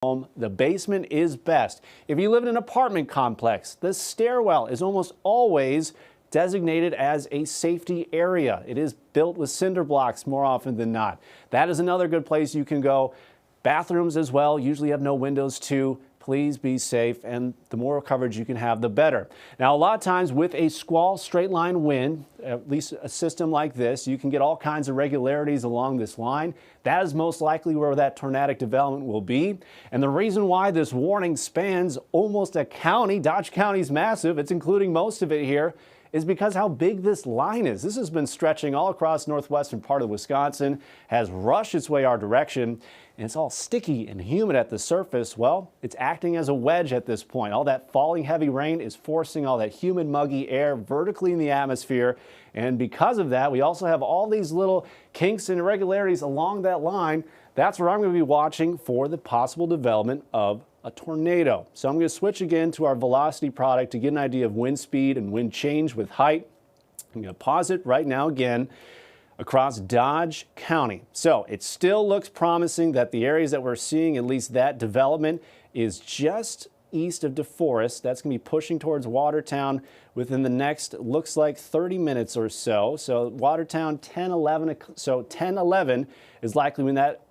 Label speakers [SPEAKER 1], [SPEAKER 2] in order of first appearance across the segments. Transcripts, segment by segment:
[SPEAKER 1] home, the basement is best. If you live in an apartment complex, the stairwell is almost always designated as a safety area. It is built with cinder blocks more often than not. That is another good place you can go. Bathrooms as well usually have no windows too. Please be safe, and the more coverage you can have, the better. Now, a lot of times with a squall straight line wind, at least a system like this, you can get all kinds of irregularities along this line. That is most likely where that tornadic development will be. And the reason why this warning spans almost a county, Dodge County is massive, it's including most of it here, is because how big this line is. This has been stretching all across northwestern part of Wisconsin, has rushed its way our direction, and it's all sticky and humid at the surface. Well, it's acting as a wedge at this point. All that falling heavy rain is forcing all that humid, muggy air vertically in the atmosphere. And because of that, we also have all these little kinks and irregularities along that line. That's where I'm going to be watching for the possible development of a tornado. So I'm going to switch again to our velocity product to get an idea of wind speed and wind change with height. I'm going to pause it right now again across Dodge County. So it still looks promising that the areas that we're seeing, at least that development, is just east of DeForest. That's going to be pushing towards Watertown within the next, looks like 30 minutes or so. So Watertown 10-11, so 10-11 is likely when that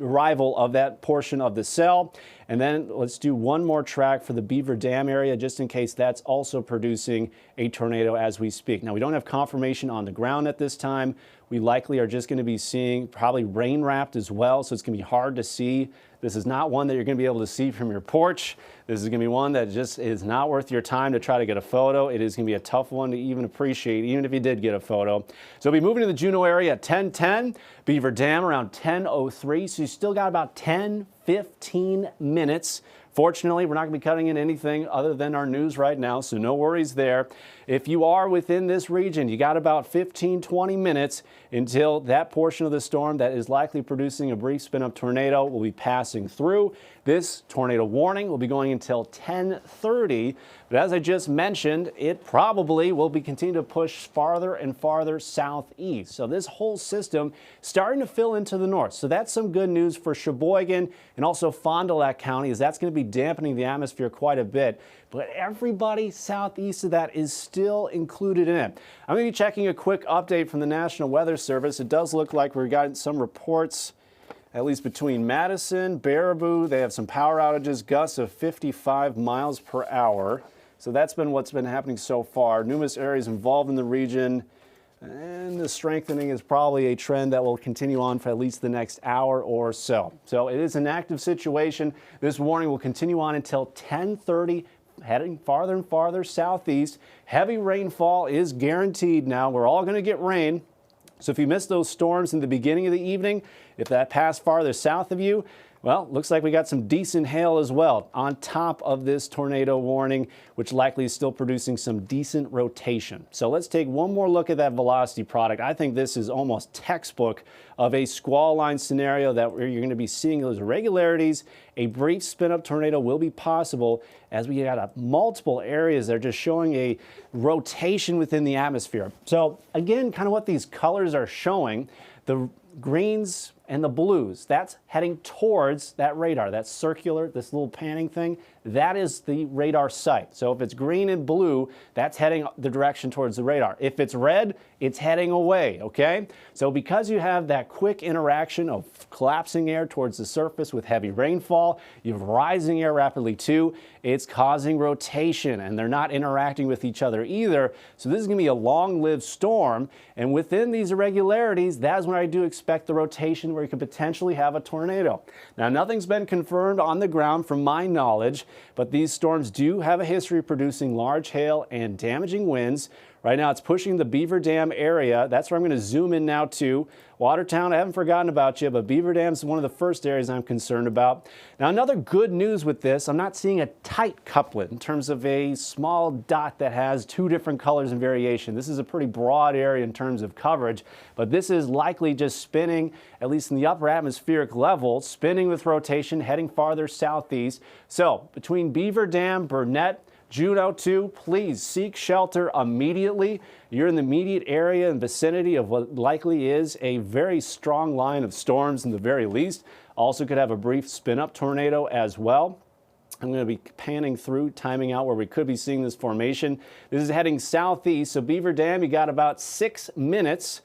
[SPEAKER 1] arrival of that portion of the cell. And then let's do one more track for the Beaver Dam area just in case that's also producing a tornado as we speak. Now, we don't have confirmation on the ground at this time. We likely are just going to be seeing probably rain wrapped as well, so it's going to be hard to see. This is not one that you're going to be able to see from your porch. This is going to be one that just is not worth your time to try to get a photo. It is going to be a tough one to even appreciate, even if you did get a photo. So we'll be moving to the Juneau area at 10:10, Beaver Dam around 10:03. So you still got about 10-15 minutes. Fortunately, we're not going to be cutting in anything other than our news right now, so no worries there. If you are within this region, you got about 15-20 minutes until that portion of the storm that is likely producing a brief spin-up tornado will be passing through. This tornado warning will be going until 10:30, but as I just mentioned, it probably will be continuing to push farther and farther southeast. So this whole system starting to fill into the north. So that's some good news for Sheboygan and also Fond du Lac County, as that's going to be dampening the atmosphere quite a bit. But everybody southeast of that is still included in it. I'm going to be checking a quick update from the National Weather Service. It does look like we've gotten some reports, at least between Madison, Baraboo. They have some power outages, gusts of 55 miles per hour. So that's been what's been happening so far. Numerous areas involved in the region, and the strengthening is probably a trend that will continue on for at least the next hour or so. So it is an active situation. This warning will continue on until 10:30, heading farther and farther southeast. Heavy rainfall is guaranteed now. We're all going to get rain. So if you missed those storms in the beginning of the evening, if that passed farther south of you, well, looks like we got some decent hail as well on top of this tornado warning, which likely is still producing some decent rotation. So let's take one more look at that velocity product. I think this is almost textbook of a squall line scenario that where you're going to be seeing those irregularities. A brief spin-up tornado will be possible as we got multiple areas that are just showing a rotation within the atmosphere. So again, kind of what these colors are showing, the greens and the blues, that's heading towards that radar. That's circular, this little panning thing, that is the radar site. So if it's green and blue, that's heading the direction towards the radar. If it's red, it's heading away, okay? So because you have that quick interaction of collapsing air towards the surface with heavy rainfall, you have rising air rapidly too, it's causing rotation, and they're not interacting with each other either. So this is going to be a long-lived storm, and within these irregularities, that's when I do expect the rotation where you could potentially have a tornado. Now, nothing's been confirmed on the ground from my knowledge, but these storms do have a history of producing large hail and damaging winds. Right now, it's pushing the Beaver Dam area. That's where I'm going to zoom in now to. Watertown, I haven't forgotten about you, but Beaver Dam is one of the first areas I'm concerned about. Now, another good news with this, I'm not seeing a tight couplet in terms of a small dot that has two different colors and variation. This is a pretty broad area in terms of coverage, but this is likely just spinning, at least in the upper atmospheric level, spinning with rotation, heading farther southeast. So between Beaver Dam, Burnett, Juneau 2, please seek shelter immediately. You're in the immediate area and vicinity of what likely is a very strong line of storms in the very least. Also could have a brief spin-up tornado as well. I'm going to be panning through, timing out where we could be seeing this formation. This is heading southeast, so Beaver Dam, you got about 6 minutes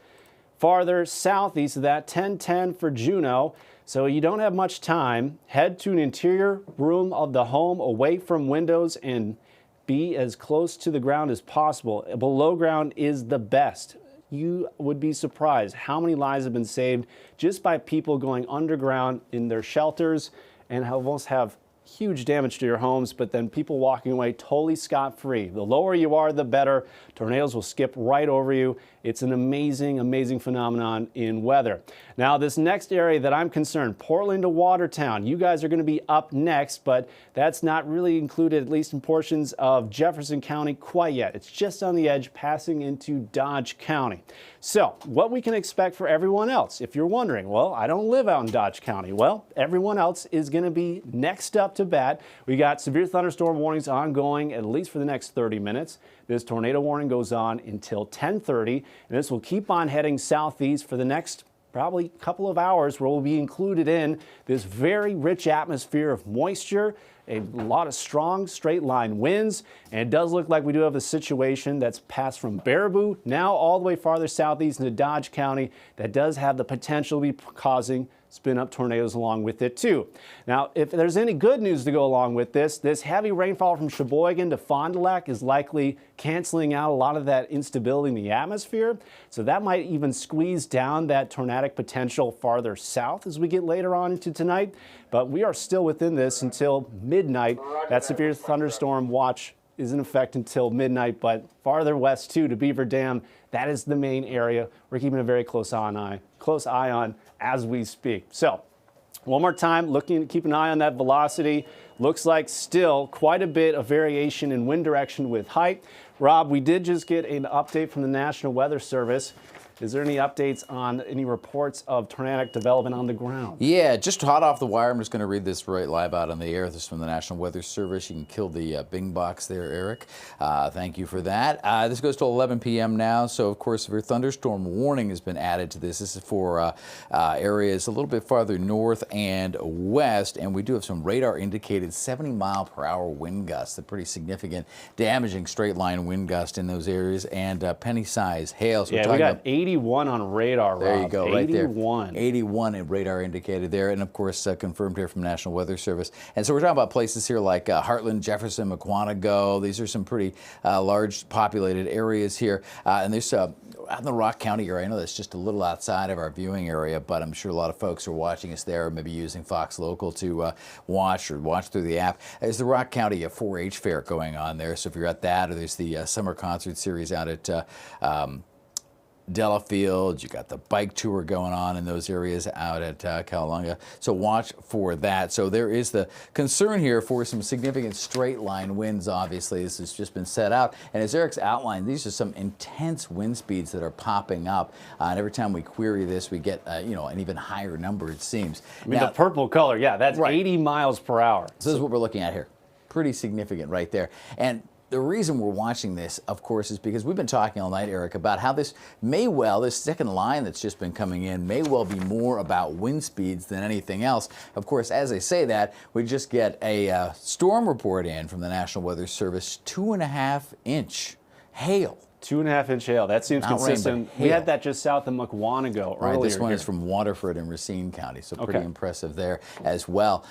[SPEAKER 1] farther southeast of that, 10:10 for Juneau. So you don't have much time. Head to an interior room of the home, away from windows, and be as close to the ground as possible. Below ground is the best. You would be surprised how many lives have been saved just by people going underground in their shelters and almost have huge damage to your homes, but then people walking away totally scot-free. The lower you are, the better. Tornadoes will skip right over you. It's an amazing, amazing phenomenon in weather. Now, this next area that I'm concerned, Portland to Watertown, you guys are going to be up next, but that's not really included, at least in portions of Jefferson County quite yet. It's just on the edge, passing into Dodge County. So, what we can expect for everyone else, if you're wondering, well, I don't live out in Dodge County. Well, everyone else is going to be next up to bat. We got severe thunderstorm warnings ongoing at least for the next 30 minutes. This tornado warning goes on until 10:30, and this will keep on heading southeast for the next probably couple of hours, where we'll be included in this very rich atmosphere of moisture, a lot of strong straight line winds, and it does look like we do have a situation that's passed from Baraboo now all the way farther southeast into Dodge County that does have the potential to be causing spin-up tornadoes along with it too. Now, if there's any good news to go along with this heavy rainfall from Sheboygan to Fond du Lac is likely canceling out a lot of that instability in the atmosphere. So that might even squeeze down that tornadic potential farther south as we get later on into tonight. But we are still within this until midnight. That severe thunderstorm watch is in effect until midnight, but farther west too to Beaver Dam, that is the main area we're keeping a very close eye on as we speak. So one more time, keep an eye on that velocity. Looks like still quite a bit of variation in wind direction with height. Rob, we did just get an update from the National Weather Service. Is there any updates on any reports of tornadic development on the ground?
[SPEAKER 2] Yeah, just hot off the wire. I'm just going to read this right live out on the air. This is from the National Weather Service. You can kill the Bing box there, Eric. Thank you for that. This goes to 11 p.m. now. So, of course, a thunderstorm warning has been added to this. This is for areas a little bit farther north and west. And we do have some radar indicated 70-mile-per-hour wind gusts. A pretty significant, damaging straight-line wind gust in those areas. And penny-size hail. So
[SPEAKER 1] yeah, we got 81 on radar, Rob.
[SPEAKER 2] There you go, right there.
[SPEAKER 1] 81.
[SPEAKER 2] 81 in radar indicated there, and of course confirmed here from National Weather Service. And so we're talking about places here like Heartland, Jefferson, McQuantico. These are some pretty large populated areas here. And there's out in the Rock County area. I know that's just a little outside of our viewing area, but I'm sure a lot of folks are watching us there, or maybe using Fox Local to watch through the app. There's the Rock County 4-H fair going on there. So if you're at that, or there's the summer concert series out at Delafield, you got the bike tour going on in those areas out at Cowalunga. So watch for that. So there is the concern here for some significant straight line winds. Obviously, this has just been set out. And as Eric's outlined, these are some intense wind speeds that are popping up. And every time we query this, we get an even higher number, it seems.
[SPEAKER 1] I mean, now, the purple color, yeah, that's right. 80 miles per hour.
[SPEAKER 2] So this is what we're looking at here. Pretty significant right there. And the reason we're watching this, of course, is because we've been talking all night, Eric, about how this second line that's just been coming in may well be more about wind speeds than anything else. Of course, as I say that, we just get a storm report in from the National Weather Service, 2.5-inch hail.
[SPEAKER 1] 2.5-inch hail. That seems consistent. We had that just south of McWanago earlier.
[SPEAKER 2] Right, this one is from Waterford in Racine County, so pretty impressive there as well.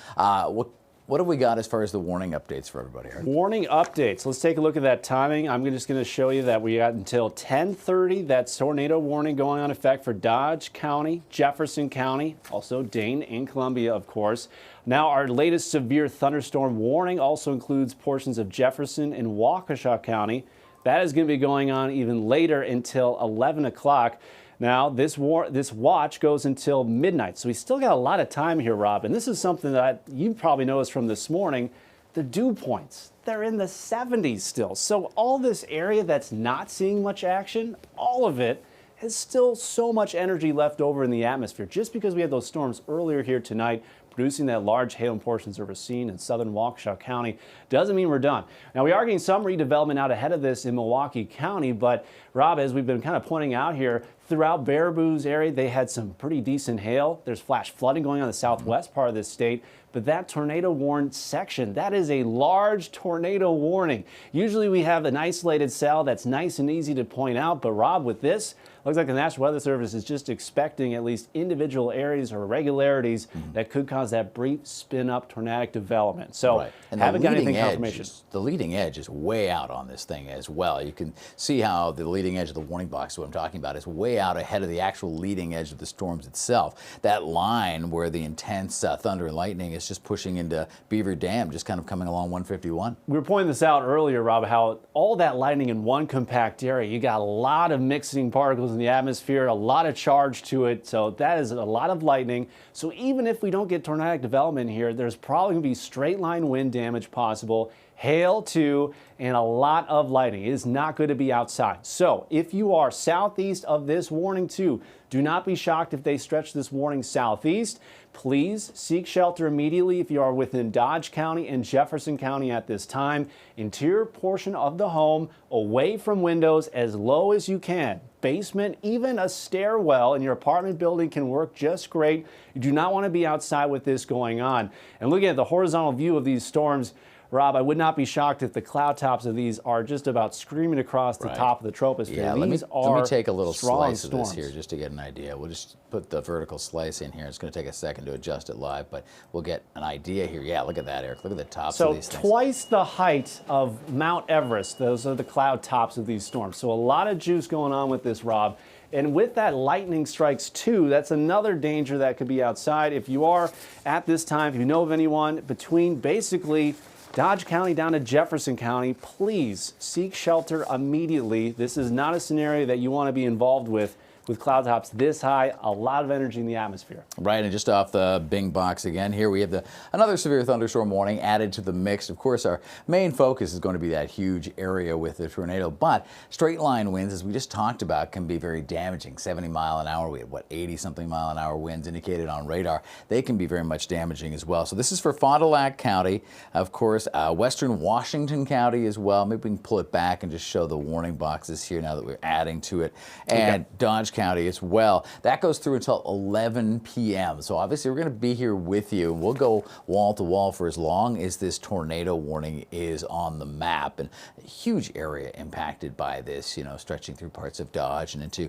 [SPEAKER 2] What have we got as far as the warning updates for everybody?
[SPEAKER 1] Warning updates. Let's take a look at that timing. I'm just going to show you that we got until 10:30. That tornado warning going on effect for Dodge County, Jefferson County, also Dane and Columbia, of course. Now, our latest severe thunderstorm warning also includes portions of Jefferson and Waukesha County. That is going to be going on even later until 11 o'clock. Now, this watch goes until midnight, so we still got a lot of time here, Rob. And this is something that you probably noticed from this morning. The dew points, they're in the 70s still. So all this area that's not seeing much action, all of it has still so much energy left over in the atmosphere. Just because we had those storms earlier here tonight, producing that large hail in portions of Racine and southern Waukesha County, doesn't mean we're done. Now, we are getting some redevelopment out ahead of this in Milwaukee County, but Rob, as we've been kind of pointing out here, throughout Baraboo's area, they had some pretty decent hail. There's flash flooding going on in the southwest part of the state. But that tornado warned section, that is a large tornado warning. Usually we have an isolated cell that's nice and easy to point out. But Rob, with this, looks like the National Weather Service is just expecting at least individual areas or irregularities that could cause that brief spin-up tornadic development. So haven't got anything confirmation.
[SPEAKER 2] The leading edge is way out on this thing as well. You can see how the leading edge of the warning box, what I'm talking about, is way out ahead of the actual leading edge of the storms itself. That line where the intense thunder and lightning is just pushing into Beaver Dam, just kind of coming along 151.
[SPEAKER 1] We were pointing this out earlier, Rob, how all that lightning in one compact area, you got a lot of mixing particles in the atmosphere, a lot of charge to it. So that is a lot of lightning. So even if we don't get tornadic development here, there's probably going to be straight line wind damage possible, hail too, and a lot of lightning. It is not good to be outside. So if you are southeast of this warning too, do not be shocked if they stretch this warning southeast. Please seek shelter immediately if you are within Dodge County and Jefferson County at this time. Interior portion of the home, away from windows, as low as you can. Basement, even a stairwell in your apartment building can work just great. You do not want to be outside with this going on. And looking at the horizontal view of these storms, Rob, I would not be shocked if the cloud tops of these are just about screaming across the top of the troposphere.
[SPEAKER 2] Yeah, let me take a little slice of this here just to get an idea. We'll just put the vertical slice in here. It's going to take a second to adjust it live, but we'll get an idea here. Yeah, look at that, Eric. Look at the tops of these things.
[SPEAKER 1] So twice the height of Mount Everest. Those are the cloud tops of these storms. So a lot of juice going on with this, Rob. And with that lightning strikes too, that's another danger that could be outside. If you are at this time, if you know of anyone between basically Dodge County down to Jefferson County, please seek shelter immediately. This is not a scenario that you want to be involved with cloud tops this high, a lot of energy in the atmosphere.
[SPEAKER 2] Right, and just off the Bing box again, here we have another severe thunderstorm warning added to the mix. Of course, our main focus is going to be that huge area with the tornado, but straight line winds, as we just talked about, can be very damaging. 70 mile an hour, we have 80-something mile an hour winds indicated on radar. They can be very much damaging as well. So this is for Fond du Lac County, of course, western Washington County as well. Maybe we can pull it back and just show the warning boxes here now that we're adding to it. And Dodge County as well. That goes through until 11 p.m. So obviously we're going to be here with you. We'll go wall to wall for as long as this tornado warning is on the map. And a huge area impacted by this, you know, stretching through parts of Dodge and into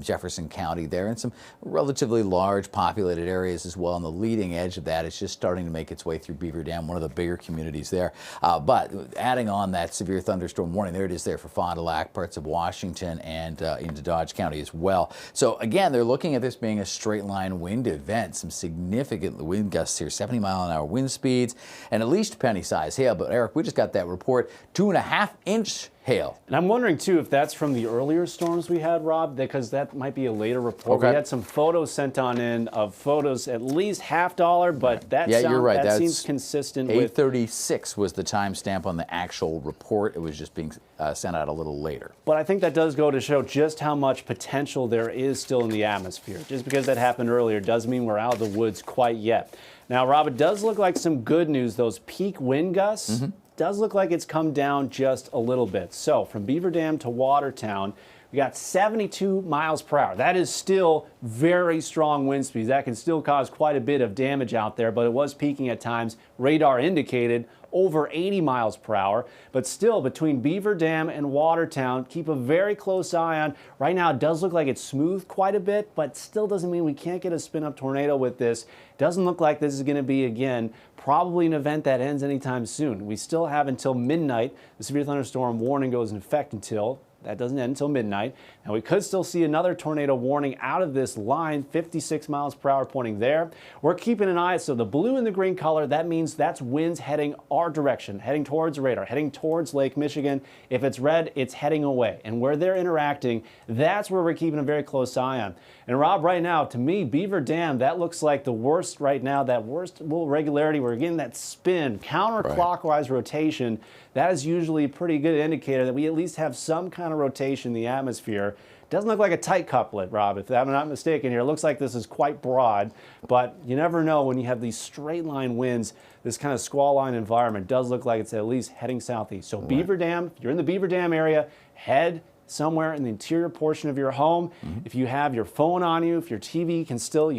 [SPEAKER 2] Jefferson County there, and some relatively large populated areas as well. On the leading edge of that, it's just starting to make its way through Beaver Dam, one of the bigger communities there. But adding on that severe thunderstorm warning, there it is there for Fond du Lac, parts of Washington, and into Dodge County as well. So again, they're looking at this being a straight line wind event. Some significant wind gusts here, 70 mile an hour wind speeds, and at least penny size hail. But Eric, we just got that report, 2.5-inch hail.
[SPEAKER 1] And I'm wondering too if that's from the earlier storms we had, Rob, because that might be a later report. We had some photos sent on in of photos at least $50, but that,
[SPEAKER 2] you're right.
[SPEAKER 1] That seems consistent with
[SPEAKER 2] 8:36 was the timestamp on the actual report. It was just being sent out a little later.
[SPEAKER 1] But I think that does go to show just how much potential there is still in the atmosphere. Just because that happened earlier doesn't mean we're out of the woods quite yet. Now, Rob, it does look like some good news. Those peak wind gusts does look like it's come down just a little bit. So from Beaver Dam to Watertown, we got 72 miles per hour. That is still very strong wind speeds. That can still cause quite a bit of damage out there, but it was peaking at times. Radar indicated over 80 miles per hour, but still between Beaver Dam and Watertown, keep a very close eye on. Right now it does look like it's smooth quite a bit, but still doesn't mean we can't get a spin-up tornado with this. Doesn't look like this is going to be, again, probably an event that ends anytime soon. We still have until midnight. The severe thunderstorm warning goes in effect until that doesn't end until midnight. Now we could still see another tornado warning out of this line, 56 miles per hour pointing there. We're keeping an eye. So the blue and the green color, that means that's winds heading our direction, heading towards radar, heading towards Lake Michigan. If it's red, it's heading away. And where they're interacting, that's where we're keeping a very close eye on. And Rob, right now, to me, Beaver Dam, that looks like the worst right now, that worst little regularity. We're getting that spin, counterclockwise rotation. That is usually a pretty good indicator that we at least have some kind of rotation in the atmosphere. Doesn't look like a tight couplet, Rob, if I'm not mistaken here. It looks like this is quite broad, but you never know when you have these straight line winds. This kind of squall line environment does look like it's at least heading southeast. So Beaver Dam, if you're in the Beaver Dam area, head somewhere in the interior portion of your home. If you have your phone on you, if your TV you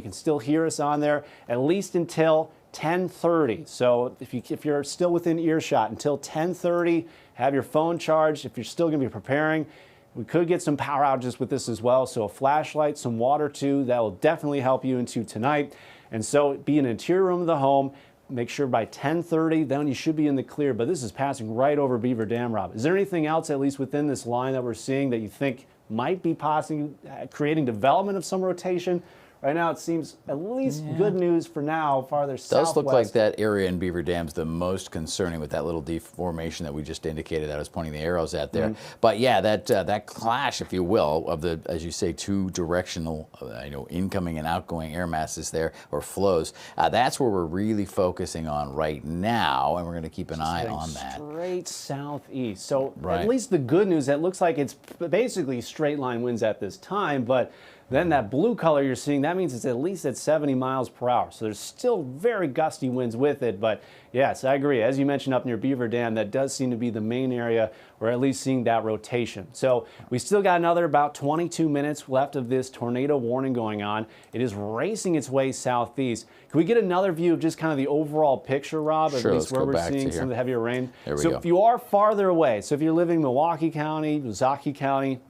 [SPEAKER 1] can still hear us on there, at least until 10:30. So if you're still within earshot until 10:30, have your phone charged. If you're still going to be preparing, we could get some power outages with this as well. So a flashlight, some water too, that will definitely help you into tonight. And so be in an interior room of the home. Make sure by 10:30, then you should be in the clear. But this is passing right over Beaver Dam, Rob. Is there anything else, at least within this line that we're seeing, that you think might be creating development of some rotation? Right now, it seems at least good news for now, farther southwest.
[SPEAKER 2] Does look like that area in Beaver Dam is the most concerning with that little deformation that we just indicated that I was pointing the arrows at there. But yeah, that clash, if you will, of the, as you say, two directional, incoming and outgoing air masses there, or flows, that's where we're really focusing on right now, and we're going to keep an eye on that.
[SPEAKER 1] Straight southeast. So at least the good news, it looks like it's basically straight line winds at this time, but then that blue color you're seeing, that means it's at least at 70 miles per hour. So there's still very gusty winds with it. But yes, I agree. As you mentioned up near Beaver Dam, that does seem to be the main area we're at least seeing that rotation. So we still got another about 22 minutes left of this tornado warning going on. It is racing its way southeast. Can we get another view of just kind of the overall picture, Rob?
[SPEAKER 2] Sure,
[SPEAKER 1] at least where we're seeing some of the heavier rain.
[SPEAKER 2] There we go.
[SPEAKER 1] If you are farther away, so if you're living in Milwaukee County, Milwaukee County,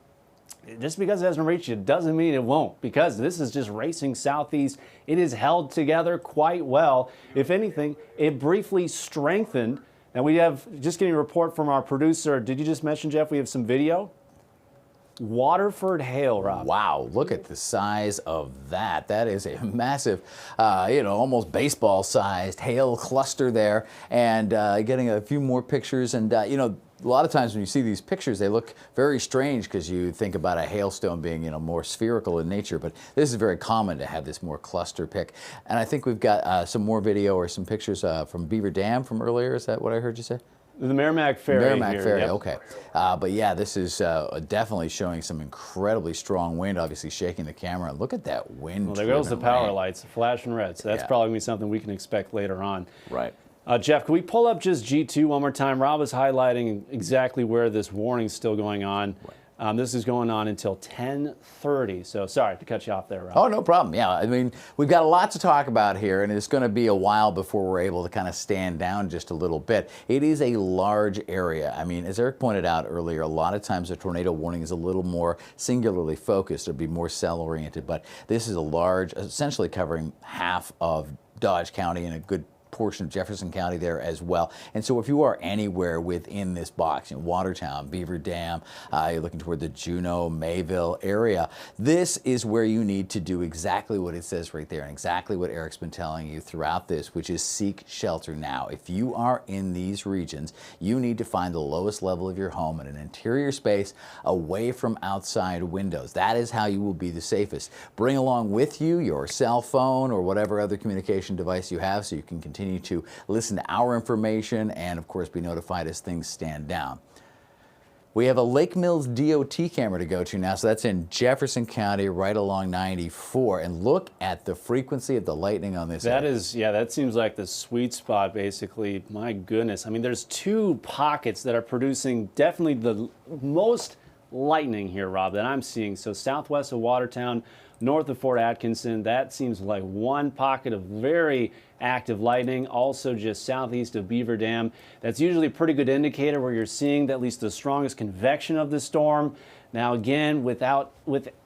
[SPEAKER 1] just because it hasn't reached you doesn't mean it won't, because this is just racing southeast. It is held together quite well. If anything, it briefly strengthened. And we have, just getting a report from our producer, did you just mention, Jeff, we have some video? Waterford hail, Rob.
[SPEAKER 2] Wow, look at the size of that. That is a massive, almost baseball-sized hail cluster there. And getting a few more pictures. And, a lot of times when you see these pictures, they look very strange because you think about a hailstone being, more spherical in nature. But this is very common to have this more cluster pick. And I think we've got some more video or some pictures from Beaver Dam from earlier. Is that what I heard you say?
[SPEAKER 1] The Merrimack Ferry.
[SPEAKER 2] Merrimack Ferry, okay. But yeah, this is definitely showing some incredibly strong wind, obviously shaking the camera. Look at that wind.
[SPEAKER 1] Well, there goes the power lights, flashing red. So that's probably going to be something we can expect later on.
[SPEAKER 2] Right.
[SPEAKER 1] Jeff, can we pull up just G2 one more time? Rob is highlighting exactly where this warning is still going on. This is going on until 10:30. So sorry to cut you off there, Rob.
[SPEAKER 2] Oh, no problem. Yeah, I mean, we've got a lot to talk about here, and it's going to be a while before we're able to kind of stand down just a little bit. It is a large area. I mean, as Eric pointed out earlier, a lot of times a tornado warning is a little more singularly focused. It'd be more cell-oriented, but this is a large, essentially covering half of Dodge County and a good portion of Jefferson County there as well. And so if you are anywhere within this box, Watertown, Beaver Dam, you're looking toward the Juneau, Mayville area, this is where you need to do exactly what it says right there and exactly what Eric's been telling you throughout this, which is seek shelter now. If you are in these regions, you need to find the lowest level of your home in an interior space away from outside windows. That is how you will be the safest. Bring along with you your cell phone or whatever other communication device you have so you can continue to listen to our information and, of course, be notified as things stand down. We have a Lake Mills DOT camera to go to now, so that's in Jefferson County right along 94. And look at the frequency of the lightning on this area.
[SPEAKER 1] That seems like the sweet spot, basically. My goodness. I mean, there's two pockets that are producing definitely the most lightning here, Rob, that I'm seeing. So southwest of Watertown, north of Fort Atkinson, that seems like one pocket of very active lightning. Also just southeast of Beaver Dam. That's usually a pretty good indicator where you're seeing at least the strongest convection of the storm. Now again, with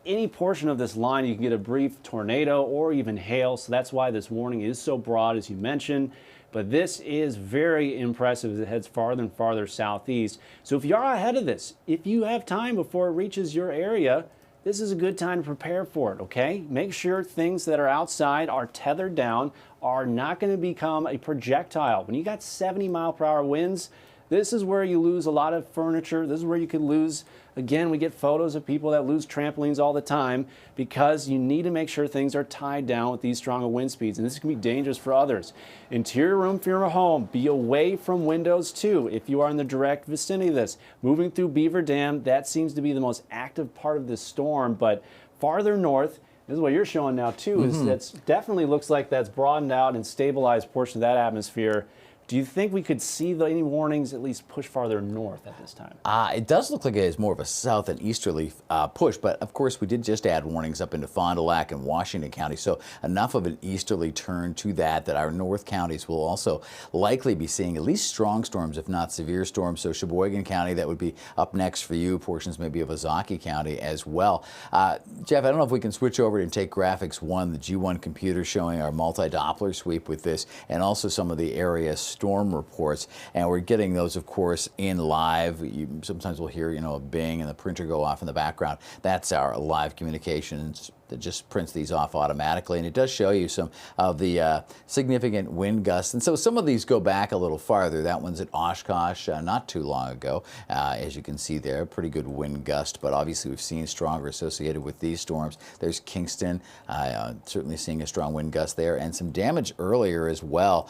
[SPEAKER 1] any portion of this line, you can get a brief tornado or even hail. So that's why this warning is so broad, as you mentioned. But this is very impressive as it heads farther and farther southeast. So if you are ahead of this, if you have time before it reaches your area, this is a good time to prepare for it, okay? Make sure things that are outside are tethered down, are not going to become a projectile. When you got 70-mile-per-hour winds, this is where you lose a lot of furniture. This is where you could lose, again, we get photos of people that lose trampolines all the time because you need to make sure things are tied down with these stronger wind speeds, and this can be dangerous for others. Interior room for your home, be away from windows too if you are in the direct vicinity of this. Moving through Beaver Dam, that seems to be the most active part of this storm, but farther north, this is what you're showing now too, is that definitely looks like that's broadened out and stabilized portion of that atmosphere Do you think we could see any warnings at least push farther north at this time?
[SPEAKER 2] It does look like it is more of a south and easterly push, but of course we did just add warnings up into Fond du Lac and Washington County, so enough of an easterly turn to that our north counties will also likely be seeing at least strong storms, if not severe storms. So Sheboygan County, that would be up next for you, portions maybe of Ozaukee County as well. Jeff, I don't know if we can switch over and take graphics 1, the G1 computer showing our multi-Doppler sweep with this, and also some of the area storm reports, and we're getting those, of course, in live. Sometimes we'll hear, a bing and the printer go off in the background. That's our live communications that just prints these off automatically, and it does show you some of the significant wind gusts. And so some of these go back a little farther. That one's at Oshkosh not too long ago. As you can see there, pretty good wind gust, but obviously we've seen stronger associated with these storms. There's Kingston, certainly seeing a strong wind gust there, and some damage earlier as well.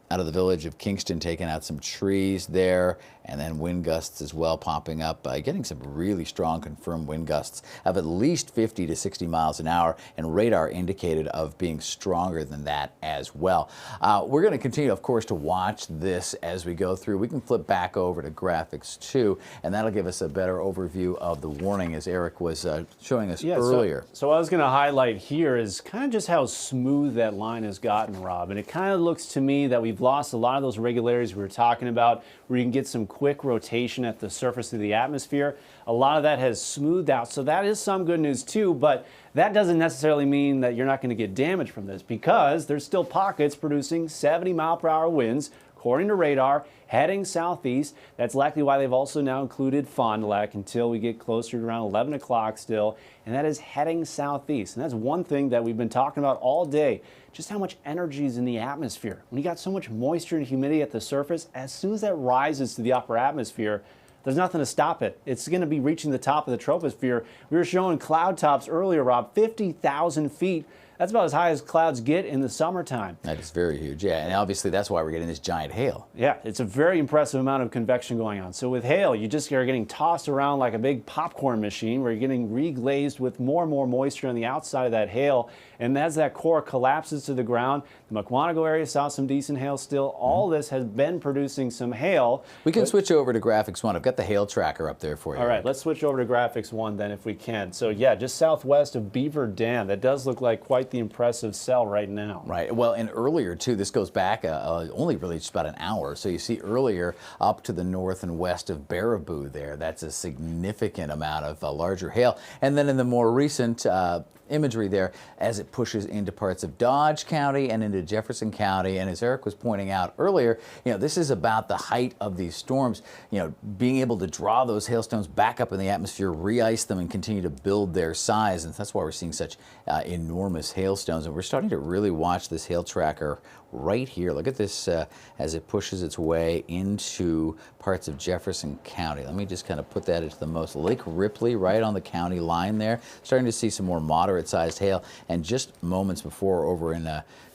[SPEAKER 2] Out of the village of Kingston, taking out some trees there, and then wind gusts as well popping up, getting some really strong confirmed wind gusts of at least 50 to 60 miles an hour, and radar indicated of being stronger than that as well. We're going to continue, of course, to watch this as we go through. We can flip back over to graphics 2, and that'll give us a better overview of the warning as Eric was showing us earlier.
[SPEAKER 1] So what I was going to highlight here is kind of just how smooth that line has gotten, Rob, and it kind of looks to me that we've lost a lot of those irregularities we were talking about, where you can get some quick rotation at the surface of the atmosphere. A lot of that has smoothed out, so that is some good news too, but that doesn't necessarily mean that you're not going to get damage from this, because there's still pockets producing 70-mile-per-hour winds, according to radar, heading southeast. That's likely why they've also now included Fond du Lac until we get closer to around 11 o'clock still, and that is heading southeast. And that's one thing that we've been talking about all day, just how much energy is in the atmosphere. When you got so much moisture and humidity at the surface, as soon as that rises to the upper atmosphere, there's nothing to stop it. It's going to be reaching the top of the troposphere. We were showing cloud tops earlier, Rob, 50,000 feet. That's about as high as clouds get in the summertime.
[SPEAKER 2] That is very huge, yeah, and obviously that's why we're getting this giant hail.
[SPEAKER 1] Yeah, it's a very impressive amount of convection going on. So with hail, you just are getting tossed around like a big popcorn machine, where you're getting reglazed with more and more moisture on the outside of that hail. And as that core collapses to the ground, the Mukwonago area saw some decent hail still. All this has been producing some hail.
[SPEAKER 2] We can switch over to graphics 1. I've got the hail tracker up there for you.
[SPEAKER 1] All right, let's switch over to graphics 1 then if we can. So yeah, just southwest of Beaver Dam. That does look like quite the impressive cell right now.
[SPEAKER 2] Right. Well, and earlier too, this goes back only really just about an hour. So you see earlier up to the north and west of Baraboo there, that's a significant amount of larger hail. And then in the more recent imagery there, as it pushes into parts of Dodge County and into Jefferson County, and as Eric was pointing out earlier, this is about the height of these storms, being able to draw those hailstones back up in the atmosphere, re-ice them, and continue to build their size, and that's why we're seeing such enormous hailstones. And we're starting to really watch this hail tracker right here. Look at this as it pushes its way into parts of Jefferson County. Let me just kind of put that into the most. Lake Ripley right on the county line there. Starting to see some more moderate sized hail, and just moments before over in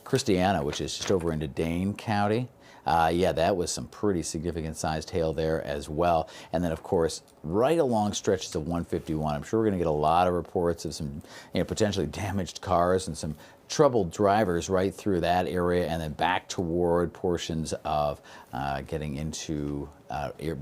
[SPEAKER 2] Christiana, which is just over into Dane County. Yeah, that was some pretty significant sized hail there as well. And then, of course, right along stretches of 151, I'm sure we're going to get a lot of reports of some potentially damaged cars and some troubled drivers right through that area, and then back toward portions of getting into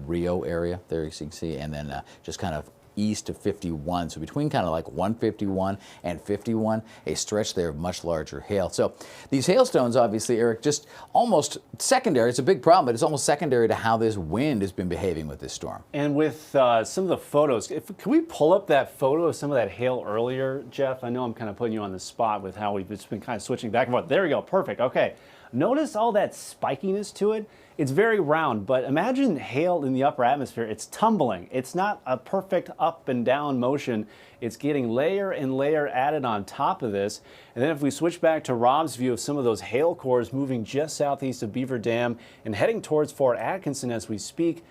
[SPEAKER 2] Rio area there, you can see, and then just kind of east of 51. So between kind of like 151 and 51, a stretch there of much larger hail. So these hailstones, obviously, Eric, just almost secondary. It's a big problem, but it's almost secondary to how this wind has been behaving with this storm.
[SPEAKER 1] And with some of the photos, can we pull up that photo of some of that hail earlier, Jeff? I know I'm kind of putting you on the spot with how we've just been kind of switching back and forth. There we go. Perfect. Okay. Notice all that spikiness to it. It's very round, but imagine hail in the upper atmosphere. It's tumbling. It's not a perfect up and down motion. It's getting layer and layer added on top of this. And then if we switch back to Rob's view of some of those hail cores moving just southeast of Beaver Dam and heading towards Fort Atkinson as we speak,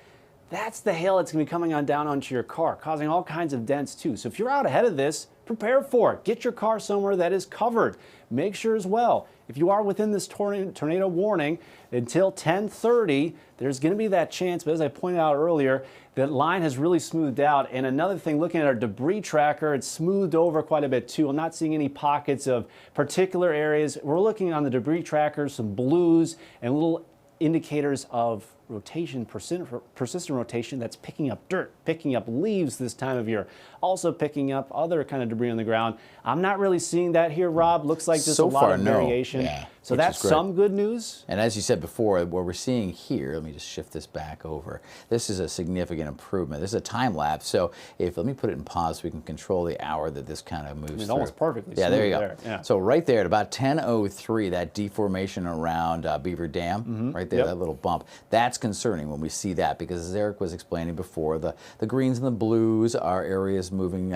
[SPEAKER 1] that's the hail that's going to be coming on down onto your car, causing all kinds of dents too. So if you're out ahead of this, prepare for it. Get your car somewhere that is covered. Make sure as well, if you are within this tornado warning until 10:30, there's going to be that chance. But as I pointed out earlier, that line has really smoothed out. And another thing, looking at our debris tracker, it's smoothed over quite a bit too. I'm not seeing any pockets of particular areas. We're looking on the debris tracker, some blues and little indicators of rotation, persistent rotation that's picking up dirt, picking up leaves this time of year, also picking up other kind of debris on the ground. I'm not really seeing that here, Rob. Looks like there's a lot of variation.
[SPEAKER 2] Yeah,
[SPEAKER 1] so that's some good news.
[SPEAKER 2] And as you said before, what we're seeing here, let me just shift this back over. This is a significant improvement. This is a time lapse. So let me put it in pause so we can control the hour that this kind of moves through.
[SPEAKER 1] Almost perfectly.
[SPEAKER 2] Yeah, there you go.
[SPEAKER 1] Yeah.
[SPEAKER 2] So right there at about 10:03, that deformation around Beaver Dam, right there, that little bump, that's concerning when we see that, because as Eric was explaining before, the greens and the blues are areas moving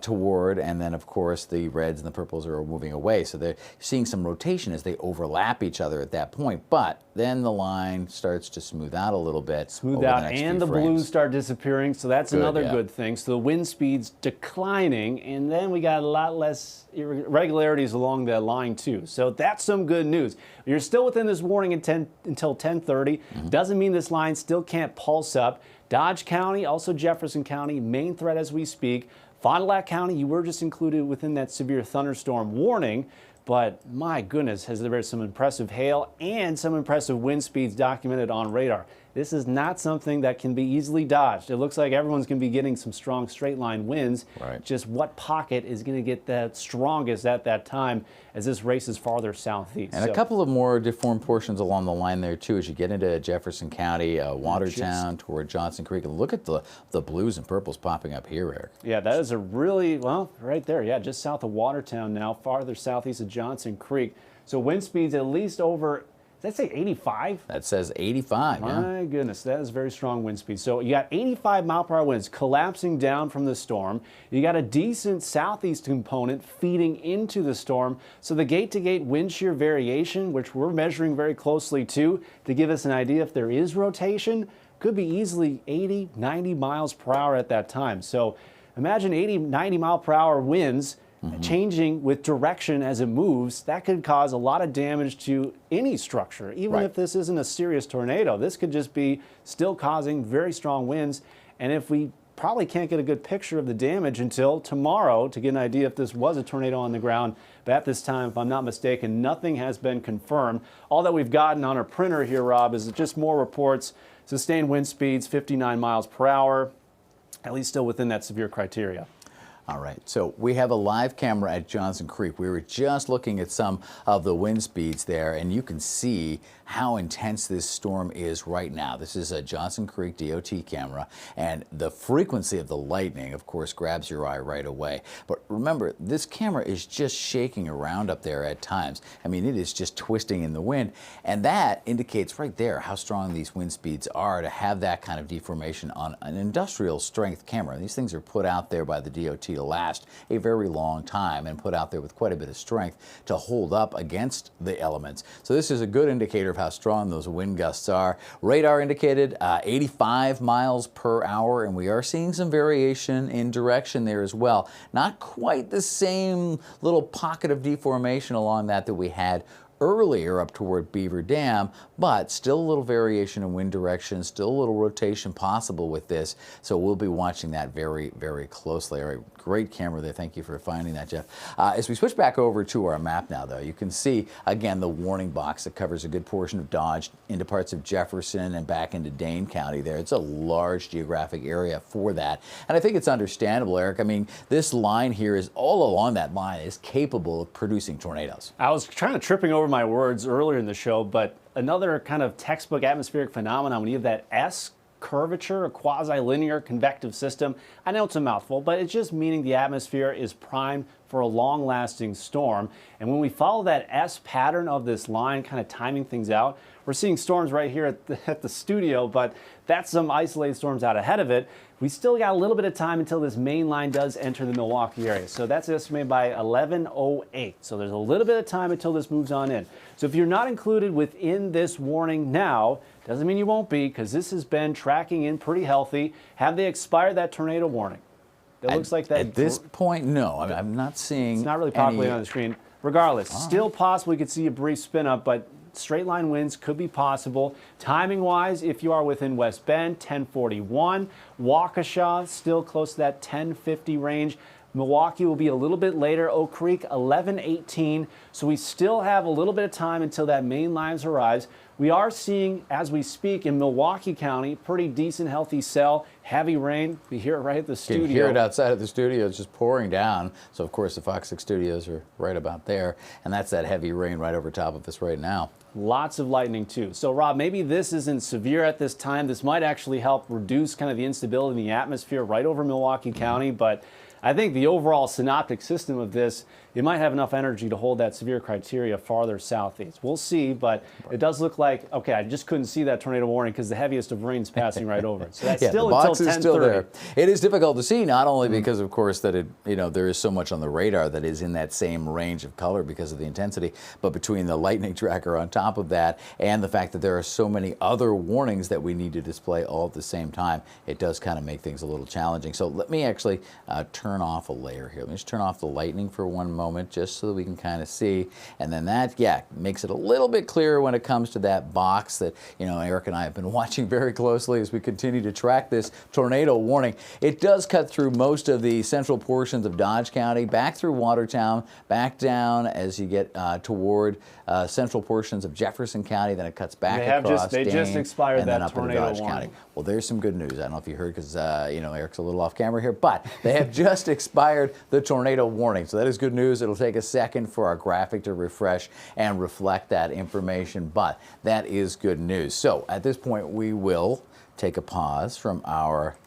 [SPEAKER 2] toward, and then of course the reds and the purples are moving away. So they're seeing some rotation as they overlap each other at that point. But then the line starts to smooth out a little bit.
[SPEAKER 1] Smooth out, and the blues start disappearing. So that's another good thing. So the wind speed's declining, and then we got a lot less irregularities along the line too. So that's some good news. You're still within this warning until 10:30. Doesn't mean this line still can't pulse up. Dodge County, also Jefferson County, main threat as we speak. Fond du Lac County, you were just included within that severe thunderstorm warning. But my goodness, has there been some impressive hail and some impressive wind speeds documented on radar. This is not something that can be easily dodged. It looks like everyone's going to be getting some strong straight line winds.
[SPEAKER 2] Right.
[SPEAKER 1] Just what pocket is going to get the strongest at that time as this races farther southeast.
[SPEAKER 2] And a couple of more deformed portions along the line there too as you get into Jefferson County, Watertown toward Johnson Creek. And look at the blues and purples popping up here, Eric.
[SPEAKER 1] Yeah, that is a really, well, right there. Yeah, just south of Watertown now, farther southeast of Johnson Creek. So wind speeds at least over, does that say 85?
[SPEAKER 2] That says 85, yeah.
[SPEAKER 1] My goodness, that is very strong wind speed. So you got 85-mile-per-hour winds collapsing down from the storm. You got a decent southeast component feeding into the storm. So the gate-to-gate wind shear variation, which we're measuring very closely too, to give us an idea if there is rotation, could be easily 80, 90 miles per hour at that time. So imagine 80, 90-mile-per-hour winds changing with direction as it moves. That could cause a lot of damage to any structure. Even if this isn't a serious tornado, this could just be still causing very strong winds. And if we probably can't get a good picture of the damage until tomorrow to get an idea if this was a tornado on the ground. But at this time, if I'm not mistaken, nothing has been confirmed. All that we've gotten on our printer here, Rob, is just more reports. Sustained wind speeds, 59 miles per hour, at least still within that severe criteria.
[SPEAKER 2] All right, so we have a live camera at Johnson Creek. We were just looking at some of the wind speeds there, and you can see how intense this storm is right now. This is a Johnson Creek DOT camera, and the frequency of the lightning, of course, grabs your eye right away. But remember, this camera is just shaking around up there at times. I mean, it is just twisting in the wind, and that indicates right there how strong these wind speeds are to have that kind of deformation on an industrial strength camera. These things are put out there by the DOT to last a very long time and put out there with quite a bit of strength to hold up against the elements. So this is a good indicator of how strong those wind gusts are. Radar indicated 85 miles per hour, and we are seeing some variation in direction there as well. Not quite the same little pocket of deformation along that we had earlier up toward Beaver Dam, but still a little variation in wind direction, still a little rotation possible with this. So we'll be watching that very, very closely. All right, great camera there. Thank you for finding that, Jeff. As we switch back over to our map now, though, you can see, again, the warning box that covers a good portion of Dodge into parts of Jefferson and back into Dane County there. It's a large geographic area for that. And I think it's understandable, Eric. I mean, this line here is all along that line is capable of producing tornadoes.
[SPEAKER 1] I was kind of tripping over my words earlier in the show, but another kind of textbook atmospheric phenomenon when you have that S curvature, a quasi-linear convective system. I know it's a mouthful, but it's just meaning the atmosphere is primed for a long-lasting storm. And when we follow that S pattern of this line, kind of timing things out, we're seeing storms right here at the studio, but that's some isolated storms out ahead of it. We still got a little bit of time until this main line does enter the Milwaukee area. So that's estimated by 11:08. So there's a little bit of time until this moves on in. So if you're not included within this warning now, doesn't mean you won't be, because this has been tracking in pretty healthy. Have they expired that tornado warning? It looks like that.
[SPEAKER 2] At this point, no. I'm not seeing.
[SPEAKER 1] It's not really populating on the screen. Regardless, still possible. You could see a brief spin up, but straight line winds could be possible. Timing wise, if you are within West Bend, 1041. Waukesha, still close to that 1050 range. Milwaukee will be a little bit later. Oak Creek, 11:18. So we still have a little bit of time until that main line arrives. We are seeing, as we speak, in Milwaukee County, pretty decent, healthy cell. Heavy rain. We hear it right at the studio.
[SPEAKER 2] You can hear it outside of the studio. It's just pouring down. So, of course, the FOX6 studios are right about there. And that's that heavy rain right over top of us right now.
[SPEAKER 1] Lots of lightning, too. So, Rob, maybe this isn't severe at this time. This might actually help reduce kind of the instability in the atmosphere right over Milwaukee County. But I think the overall synoptic system of this, it might have enough energy to hold that severe criteria farther southeast. We'll see, but it does look like, okay, I just couldn't see that tornado warning because the heaviest of rain's passing right over it. So that's still
[SPEAKER 2] the box
[SPEAKER 1] until 10:30.
[SPEAKER 2] is still there. It is difficult to see, not only because, of course, that there is so much on the radar that is in that same range of color because of the intensity, but between the lightning tracker on top of that and the fact that there are so many other warnings that we need to display all at the same time, it does kind of make things a little challenging. So let me actually turn off a layer here. Let me just turn off the lightning for one moment just so that we can kind of see. And then that, makes it a little bit clearer when it comes to that box that, Eric and I have been watching very closely as we continue to track this tornado warning. It does cut through most of the central portions of Dodge County, back through Watertown, back down as you get toward central portions of Jefferson County. Then it cuts back across
[SPEAKER 1] They just expired
[SPEAKER 2] and then
[SPEAKER 1] that
[SPEAKER 2] up into
[SPEAKER 1] tornado
[SPEAKER 2] Dodge
[SPEAKER 1] warning.
[SPEAKER 2] County. Well, there's some good news. I don't know if you heard because, Eric's a little off camera here, but they have just expired the tornado warning. So that is good news. It'll take a second for our graphic to refresh and reflect that information, but that is good news. So at this point, we will take a pause from our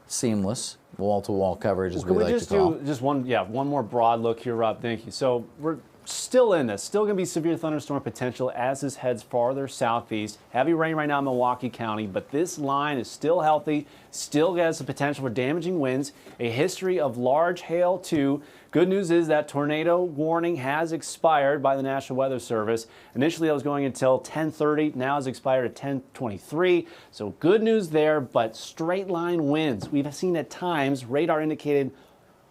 [SPEAKER 2] seamless wall-to-wall coverage, as we like to call.
[SPEAKER 1] Can we just do one more broad look here, Rob? Thank you. So we're still in this. Still going to be severe thunderstorm potential as this heads farther southeast. Heavy rain right now in Milwaukee County, but this line is still healthy, still has the potential for damaging winds, a history of large hail too. Good news is that tornado warning has expired by the National Weather Service. Initially, that was going until 10:30. Now it's expired at 10:23. So good news there, but straight line winds. We've seen at times radar indicated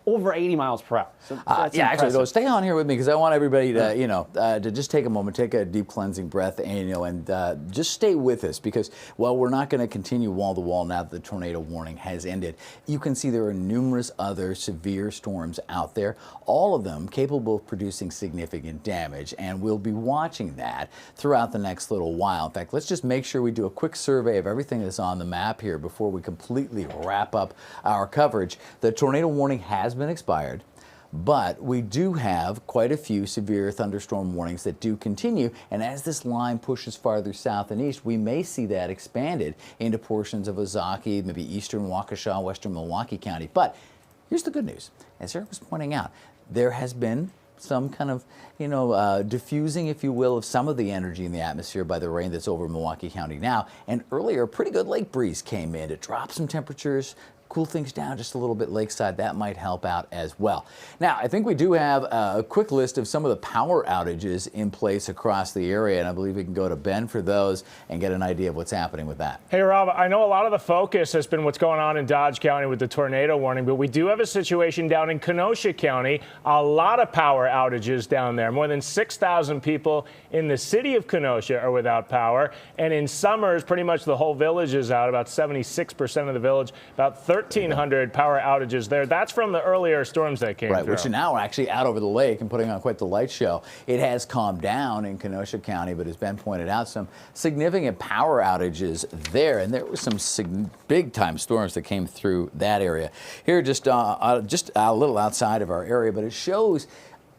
[SPEAKER 1] over 80 miles per hour. So that's
[SPEAKER 2] actually,
[SPEAKER 1] impressive.
[SPEAKER 2] stay on here with me because I want everybody to, to just take a moment, take a deep cleansing breath, and just stay with us because while we're not going to continue wall to wall now that the tornado warning has ended, you can see there are numerous other severe storms out there, all of them capable of producing significant damage, and we'll be watching that throughout the next little while. In fact, let's just make sure we do a quick survey of everything that's on the map here before we completely wrap up our coverage. The tornado warning has been expired, but we do have quite a few severe thunderstorm warnings that do continue, and as this line pushes farther south and east, we may see that expanded into portions of Ozaukee, maybe eastern Waukesha, western Milwaukee County. But here's the good news. As Eric was pointing out, there has been some kind of, diffusing, if you will, of some of the energy in the atmosphere by the rain that's over Milwaukee County now. And earlier, a pretty good lake breeze came in to drop some temperatures, cool things down just a little bit lakeside. That might help out as well. Now, I think we do have a quick list of some of the power outages in place across the area, and I believe we can go to Ben for those and get an idea of what's happening with that.
[SPEAKER 3] Hey, Rob, I know a lot of the focus has been what's going on in Dodge County with the tornado warning, but we do have a situation down in Kenosha County. A lot of power outages down there. More than 6,000 people in the city of Kenosha are without power, and in Summers, pretty much the whole village is out, about 76% of the village, about 1,300 power outages there. That's from the earlier storms that came through.
[SPEAKER 2] Which are now actually out over the lake and putting on quite the light show. It has calmed down in Kenosha County, but as Ben pointed out, some significant power outages there, and there were some big-time storms that came through that area. Here, just a little outside of our area, but it shows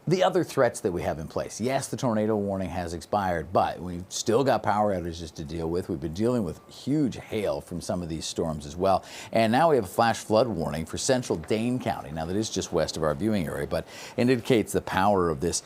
[SPEAKER 2] the other threats that we have in place. Yes, the tornado warning has expired, but we've still got power outages to deal with. We've been dealing with huge hail from some of these storms as well. And now we have a flash flood warning for central Dane County. Now, that is just west of our viewing area, but indicates the power of this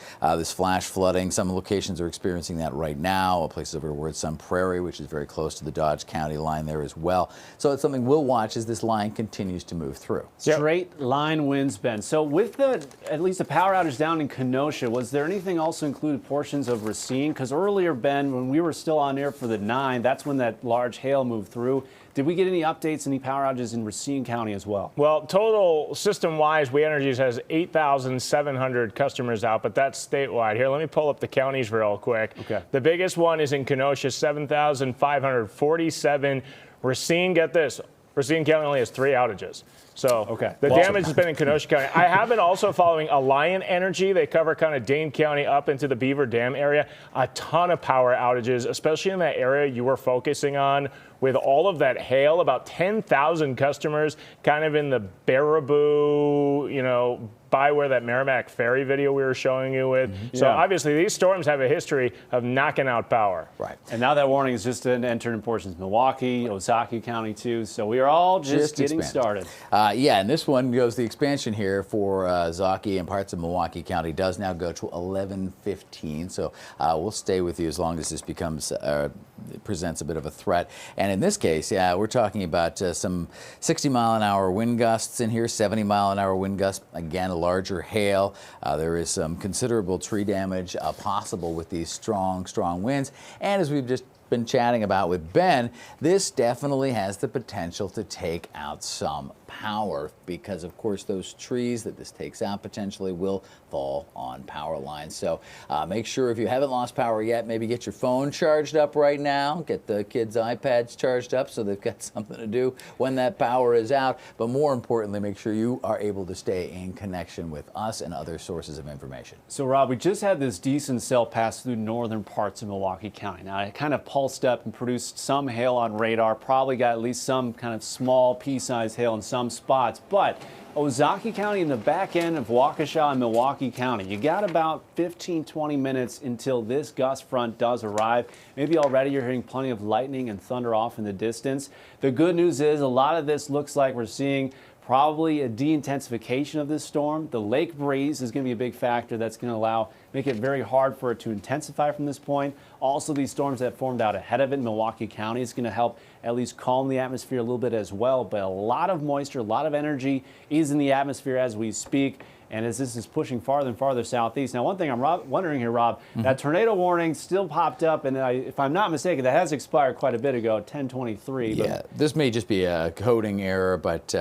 [SPEAKER 2] flash flooding. Some locations are experiencing that right now. Places over towards Sun Prairie, which is very close to the Dodge County line there as well. So it's something we'll watch as this line continues to move through.
[SPEAKER 1] Straight line winds, Ben. So with at least the power outage down in Kenosha, was there anything also included portions of Racine? Because earlier, Ben, when we were still on air for the 9, that's when that large hail moved through. Did we get any updates, any power outages in Racine County as well?
[SPEAKER 3] Well, total system-wise, We Energies has 8,700 customers out, but that's statewide. Here, let me pull up the counties real quick.
[SPEAKER 1] Okay.
[SPEAKER 3] The biggest one is in Kenosha, 7,547. Racine, get this, Racine County only has 3 outages. So
[SPEAKER 1] okay.
[SPEAKER 3] the damage has been in Kenosha County. I have been also following Alliant Energy. They cover kind of Dane County up into the Beaver Dam area. A ton of power outages, especially in that area you were focusing on with all of that hail. About 10,000 customers kind of in the Baraboo, you know, by where that Merrimack Ferry video we were showing you with. So obviously these storms have a history of knocking out power.
[SPEAKER 2] Right.
[SPEAKER 1] And now that warning is just entered in portions of Milwaukee, Ozaukee County too. So we are all just getting started.
[SPEAKER 2] Yeah, and this one goes, the expansion here for Zaki and parts of Milwaukee County does now go to 11:15. So we'll stay with you as long as this becomes presents a bit of a threat. And in this case, yeah, we're talking about some 60-mile-an-hour wind gusts in here, 70-mile-an-hour wind gusts. Again, larger hail. There is some considerable tree damage possible with these strong winds. And as we've just been chatting about with Ben, this definitely has the potential to take out some power because, of course, those trees that this takes out potentially will fall on power lines. So make sure if you haven't lost power yet, maybe get your phone charged up right now, get the kids' iPads charged up so they've got something to do when that power is out. But more importantly, make sure you are able to stay in connection with us and other sources of information.
[SPEAKER 1] So, Rob, we just had this decent cell pass through northern parts of Milwaukee County. Now, it kind of pulsed up and produced some hail on radar, probably got at least some kind of small pea-sized hail in some spots. But Ozaukee County in the back end of Waukesha and Milwaukee County, you got about 15-20 minutes until this gust front does arrive. Maybe already you're hearing plenty of lightning and thunder off in the distance. The good news is a lot of this looks like we're seeing probably a de-intensification of this storm. The lake breeze is going to be a big factor that's going to make it very hard for it to intensify from this point. Also, these storms that formed out ahead of it in Milwaukee County is going to help at least calm the atmosphere a little bit as well. But a lot of moisture, a lot of energy is in the atmosphere as we speak. And as this is pushing farther and farther southeast. Now, one thing I'm wondering here, Rob, that tornado warning still popped up, and if I'm not mistaken, that has expired quite a bit ago, 1023.
[SPEAKER 2] Yeah, this may just be a coding error, but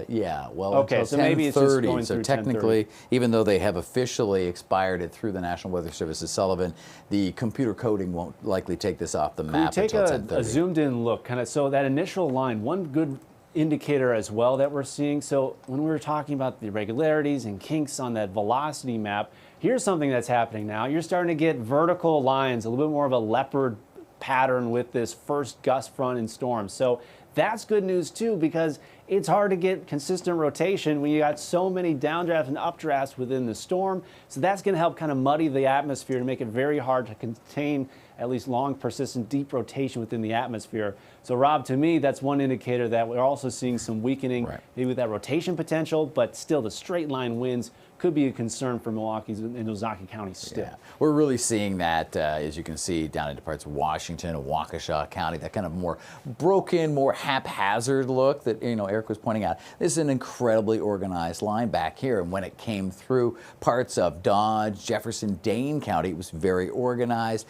[SPEAKER 2] yeah, well,
[SPEAKER 1] okay, so maybe it's just going
[SPEAKER 2] so
[SPEAKER 1] through
[SPEAKER 2] technically, even though they have officially expired it through the National Weather Service's Sullivan, the computer coding won't likely take this off the map until 10:30.
[SPEAKER 1] Take a zoomed-in look, kind of, so that initial line, one good indicator as well that we're seeing. So when we were talking about the irregularities and kinks on that velocity map, here's something that's happening now. You're starting to get vertical lines, a little bit more of a leopard pattern with this first gust front and storm. So that's good news too, because it's hard to get consistent rotation when you got so many downdrafts and updrafts within the storm. So that's going to help kind of muddy the atmosphere to make it very hard to contain at least long, persistent, deep rotation within the atmosphere. So, Rob, to me, that's one indicator that we're also seeing some weakening, maybe with that rotation potential, but still the straight line winds could be a concern for Milwaukee's and Ozaukee County still.
[SPEAKER 2] Yeah. We're really seeing that, as you can see, down into parts of Washington and Waukesha County, that kind of more broken, more haphazard look that, you know, Eric was pointing out. This is an incredibly organized line back here, and when it came through parts of Dodge, Jefferson, Dane County, it was very organized.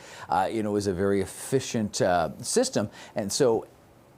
[SPEAKER 2] You know, it was a very efficient system, and so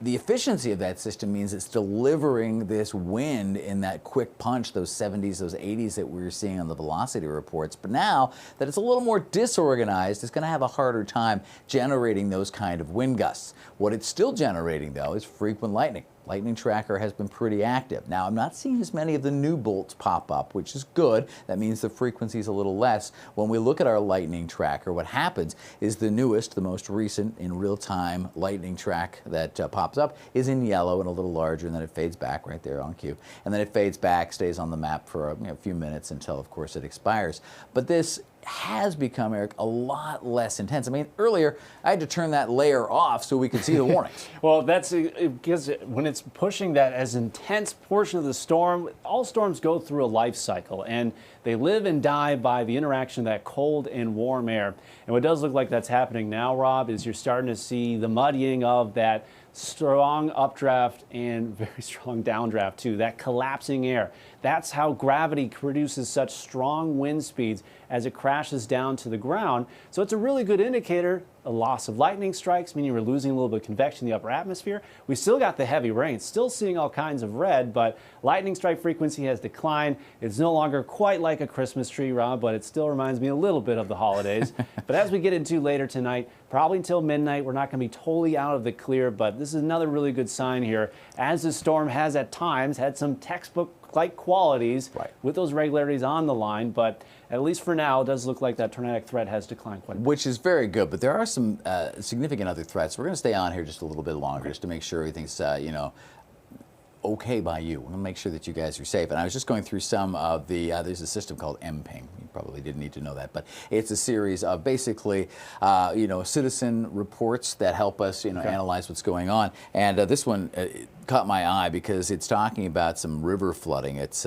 [SPEAKER 2] the efficiency of that system means it's delivering this wind in that quick punch, those 70s, those 80s that we were seeing on the velocity reports. But now that it's a little more disorganized, it's going to have a harder time generating those kind of wind gusts. What it's still generating, though, is frequent lightning. Lightning tracker has been pretty active. Now, I'm not seeing as many of the new bolts pop up, which is good. That means the frequency is a little less. When we look at our lightning tracker, what happens is the newest, the most recent in real-time lightning track that pops up is in yellow and a little larger, and then it fades back right there on cue. And then it fades back, stays on the map for a few minutes until, of course, it expires. But this has become, Eric, a lot less intense. I mean, earlier I had to turn that layer off so we could see the warnings.
[SPEAKER 1] Well, that's because when it's pushing that as intense portion of the storm, all storms go through a life cycle, and they live and die by the interaction of that cold and warm air. And what does look like that's happening now, Rob, is you're starting to see the muddying of that strong updraft and very strong downdraft too, that collapsing air. That's how gravity produces such strong wind speeds as it crashes down to the ground. So it's a really good indicator. A loss of lightning strikes, meaning we're losing a little bit of convection in the upper atmosphere. We still got the heavy rain, still seeing all kinds of red, but lightning strike frequency has declined. It's no longer quite like a Christmas tree, Rob, but it still reminds me a little bit of the holidays. But as we get into later tonight, probably until midnight, we're not going to be totally out of the clear, but this is another really good sign here, as the storm has at times had some textbook-like qualities with those regularities on the line, but at least for now, it does look like that tornadic threat has declined quite a bit.
[SPEAKER 2] Which is very good, but there are some significant other threats. We're going to stay on here just a little bit longer just to make sure everything's, okay by you. We're going to make sure that you guys are safe. And I was just going through some of the, there's a system called MPing. You probably didn't need to know that, but it's a series of basically, citizen reports that help us, analyze what's going on. And this one caught my eye because it's talking about some river flooding. It's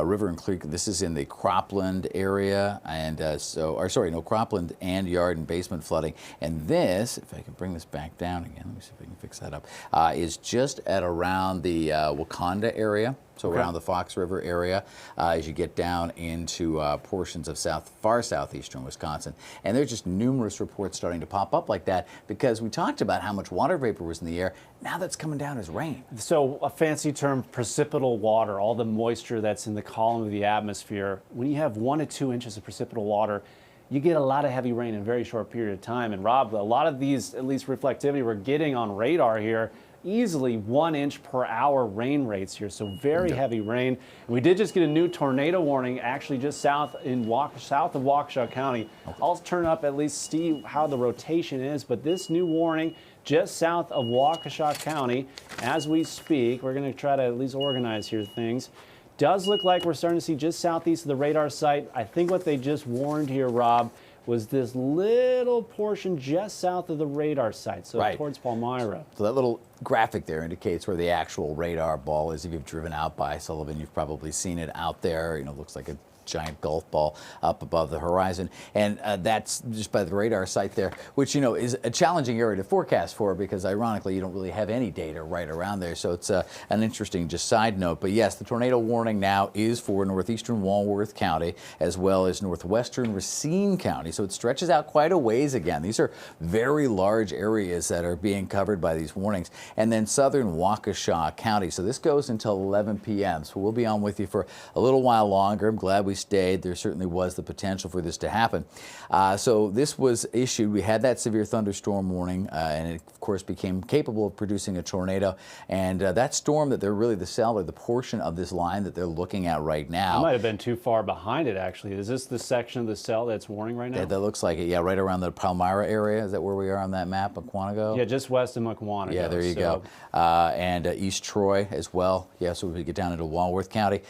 [SPEAKER 2] river and creek. This is in the Cropland area, and Cropland and yard and basement flooding. And this, if I can bring this back down again, let me see if I can fix that up, is just at around the Wakanda area. So around the Fox River area, as you get down into portions of far southeastern Wisconsin. And there's just numerous reports starting to pop up like that because we talked about how much water vapor was in the air. Now that's coming down as rain.
[SPEAKER 1] So a fancy term, precipitable water, all the moisture that's in the column of the atmosphere. When you have 1 to 2 inches of precipitable water, you get a lot of heavy rain in a very short period of time. And Rob, a lot of these, at least reflectivity we're getting on radar here, easily 1 inch per hour rain rates here, so very heavy rain. And we did just get a new tornado warning, actually just south of Waukesha County. I'll turn up at least see how the rotation is, but this new warning just south of Waukesha County, as we speak, we're going to try to at least organize here things. Does look like we're starting to see just southeast of the radar site. I think what they just warned here, Rob, was this little portion just south of the radar site, so towards Palmyra.
[SPEAKER 2] So that little graphic there indicates where the actual radar ball is. If you've driven out by Sullivan, you've probably seen it out there. Looks like a giant golf ball up above the horizon, and that's just by the radar site there, which is a challenging area to forecast for because ironically you don't really have any data right around there, so it's an interesting just side note. But yes, the tornado warning now is for northeastern Walworth County as well as northwestern Racine County, so it stretches out quite a ways again. These are very large areas that are being covered by these warnings, and then southern Waukesha County. So this goes until 11 p.m. so we'll be on with you for a little while longer. I'm glad we stayed. There certainly was the potential for this to happen. So this was issued. We had that severe thunderstorm warning, and it, of course, became capable of producing a tornado. And that storm that they're really the cell or the portion of this line that they're looking at right now.
[SPEAKER 1] I might have been too far behind it, actually. Is this the section of the cell that's warning right now?
[SPEAKER 2] That looks like it. Yeah, right around the Palmyra area. Is that where we are on that map, Quantico?
[SPEAKER 1] Yeah, just west of Quantico.
[SPEAKER 2] Yeah, there you go. And East Troy as well. Yeah, so we get down into Walworth County.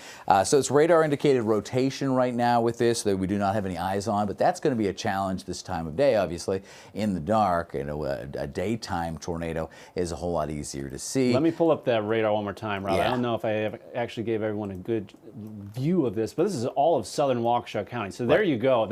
[SPEAKER 2] So it's radar indicated rotation right now with this that we do not have any eyes on, but that's going to be a challenge this time of day, obviously. In the dark, a daytime tornado is a whole lot easier to see.
[SPEAKER 1] Let me pull up that radar one more time, Rob.
[SPEAKER 2] Yeah.
[SPEAKER 1] I don't know if I actually gave everyone a good view of this, but this is all of southern Waukesha County. So there you go.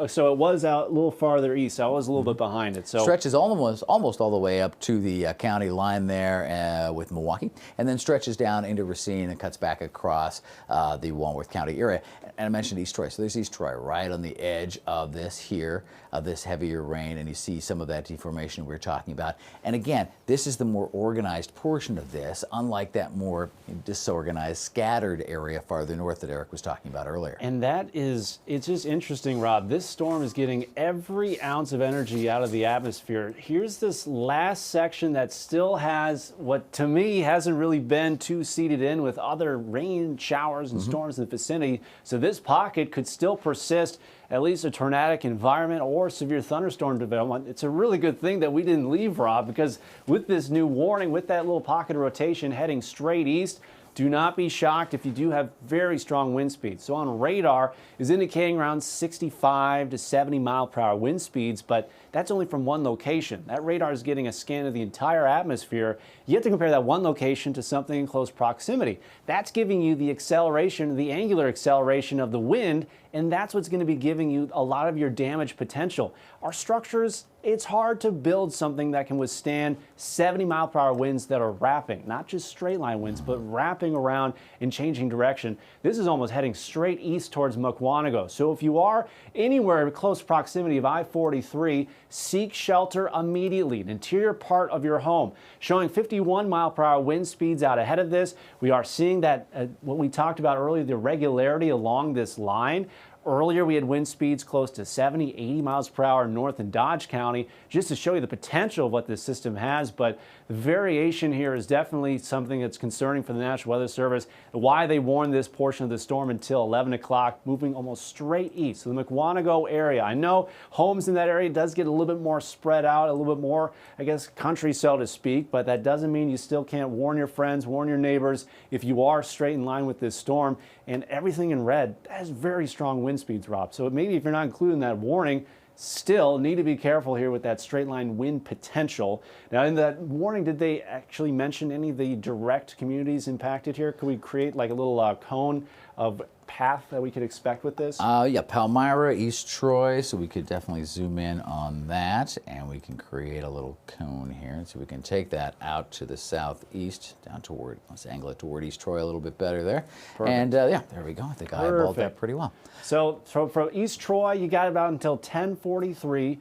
[SPEAKER 1] So it was out a little farther east. So I was a little bit behind it. So
[SPEAKER 2] stretches almost all the way up to the county line there with Milwaukee, and then stretches down into Racine and cuts back across the Walworth County area. And I mentioned East Troy. So there's East Troy right on the edge of this here, of this heavier rain, and you see some of that deformation we were talking about. And again, this is the more organized portion of this, unlike that more disorganized, scattered area farther north that Eric was talking about earlier.
[SPEAKER 1] And it's just interesting, Rob. This storm is getting every ounce of energy out of the atmosphere. Here's this last section that still has what, to me, hasn't really been too seeded in with other rain showers and storms in the vicinity. So this pocket could still persist at least a tornadic environment or severe thunderstorm development. It's a really good thing that we didn't leave, Rob, because with this new warning, with that little pocket of rotation heading straight east, do not be shocked if you do have very strong wind speeds. So on radar is indicating around 65 to 70 mile per hour wind speeds, but that's only from one location. That radar is getting a scan of the entire atmosphere. You have to compare that one location to something in close proximity. That's giving you the acceleration, the angular acceleration of the wind and that's what's going to be giving you a lot of your damage potential. Our structures, it's hard to build something that can withstand 70-mile-per-hour winds that are wrapping, not just straight line winds, but wrapping around and changing direction. This is almost heading straight east towards Mukwonago. So if you are anywhere in close proximity of I-43, seek shelter immediately. An interior part of your home showing 51-mile-per-hour wind speeds out ahead of this. We are seeing that what we talked about earlier, the regularity along this line. Earlier, we had wind speeds close to 70, 80 miles per hour north in Dodge County, just to show you the potential of what this system has. But the variation here is definitely something that's concerning for the National Weather Service. Why they warned this portion of the storm until 11 o'clock, moving almost straight east. So the Mukwonago area, I know homes in that area does get a little bit more spread out, a little bit more, I guess, country, so to speak. But that doesn't mean you still can't warn your friends, warn your neighbors if you are straight in line with this storm. And everything in red, that has very strong wind speeds, Rob. So maybe if you're not including that warning, still need to be careful here with that straight line wind potential. Now, in that warning, did they actually mention any of the direct communities impacted here? Could we create like a little cone of path that we could expect with this?
[SPEAKER 2] Yeah, Palmyra, East Troy, so we could definitely zoom in on that, and we can create a little cone here. So we can take that out to the southeast, down toward, let's angle it toward East Troy a little bit better there.
[SPEAKER 1] Perfect.
[SPEAKER 2] And yeah, there we go. I think I eyeballed that pretty well.
[SPEAKER 1] So from East Troy, you got about until 10:43.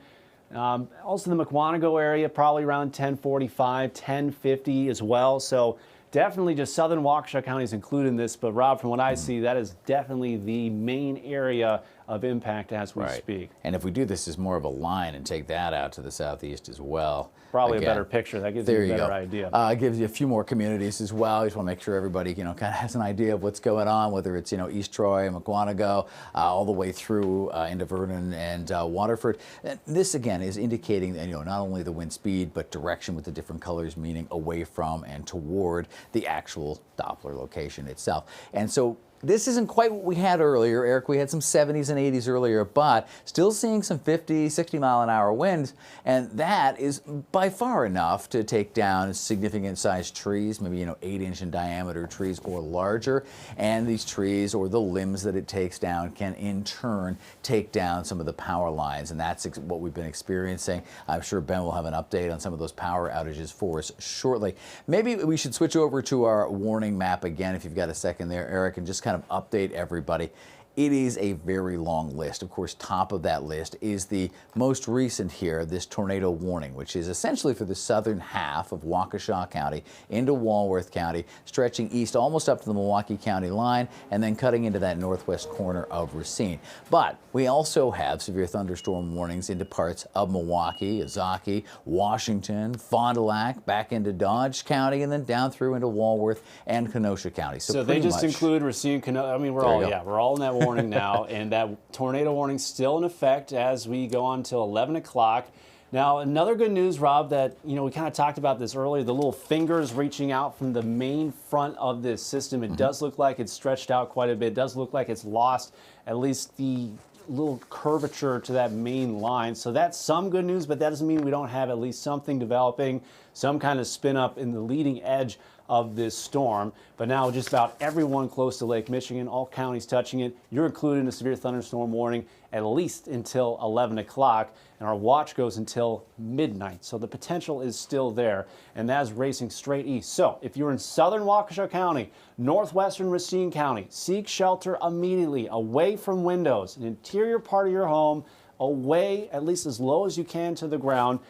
[SPEAKER 1] Also the Mukwonago area, probably around 10:45, 10:50 as well. So definitely just southern Waukesha County is included in this, but Rob, from what I see, that is definitely the main area of impact as we speak.
[SPEAKER 2] And if we do this as more of a line and take that out to the southeast as well.
[SPEAKER 1] Probably
[SPEAKER 2] again,
[SPEAKER 1] a better picture. That gives you a better idea.
[SPEAKER 2] It gives you a few more communities as well. You just want to make sure everybody, kind of has an idea of what's going on, whether it's, East Troy, Mukwonago, all the way through into Vernon and Waterford. This, again, is indicating, not only the wind speed, but direction with the different colors, meaning away from and toward the actual Doppler location itself. And so this isn't quite what we had earlier, Eric. We had some 70s and 80s earlier, but still seeing some 50, 60-mile-an-hour winds, and that is by far enough to take down significant-sized trees, maybe 8-inch in diameter trees or larger. And these trees, or the limbs that it takes down, can in turn take down some of the power lines, and that's what we've been experiencing. I'm sure Ben will have an update on some of those power outages for us shortly. Maybe we should switch over to our warning map again, if you've got a second there, Eric, and just kind of update everybody. It is a very long list. Of course, top of that list is the most recent here, this tornado warning, which is essentially for the southern half of Waukesha County into Walworth County, stretching east almost up to the Milwaukee County line, and then cutting into that northwest corner of Racine. But we also have severe thunderstorm warnings into parts of Milwaukee, Ozaukee, Washington, Fond du Lac, back into Dodge County, and then down through into Walworth and Kenosha County.
[SPEAKER 1] So they just include Racine, Kenosha. I mean, we're all in that warning now, and that tornado warning still in effect as we go on till 11 o'clock. Now, another good news, Rob, that, we kind of talked about this earlier, the little fingers reaching out from the main front of this system. It does look like it's stretched out quite a bit. It does look like it's lost at least the little curvature to that main line. So that's some good news, but that doesn't mean we don't have at least something developing, some kind of spin up in the leading edge of this storm. But now just about everyone close to Lake Michigan, all counties touching it, you're included in a severe thunderstorm warning at least until 11 o'clock, and our watch goes until midnight. So the potential is still there, and that is racing straight east. So if you're in southern Waukesha County, northwestern Racine County, seek shelter immediately away from windows, an interior part of your home, away at least as low as you can to the ground.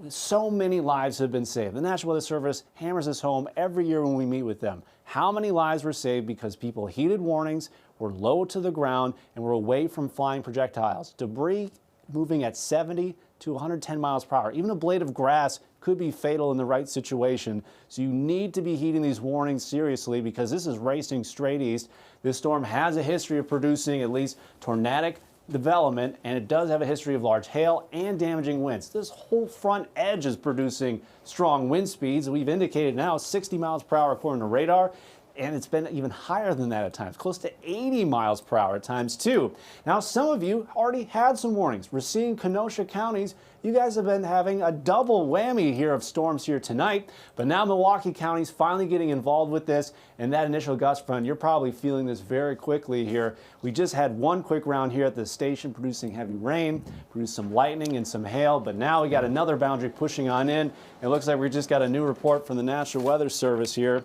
[SPEAKER 1] So many lives have been saved. The National Weather Service hammers this home every year when we meet with them. How many lives were saved because people heeded warnings, were low to the ground, and were away from flying projectiles. Debris moving at 70 to 110 miles per hour. Even a blade of grass could be fatal in the right situation. So you need to be heeding these warnings seriously, because this is racing straight east. This storm has a history of producing at least tornadic development, and it does have a history of large hail and damaging winds. This whole front edge is producing strong wind speeds. We've indicated now 60 miles per hour according to radar. and it's been even higher than that at times, close to 80 miles per hour at times too. Now, some of you already had some warnings. Racine, Kenosha counties, you guys have been having a double whammy here of storms here tonight, but now Milwaukee County's finally getting involved with this, and that initial gust front, you're probably feeling this very quickly here. We just had one quick round here at the station producing heavy rain, produced some lightning and some hail, but now we got another boundary pushing on in. It looks like we just got a new report from the National Weather Service here.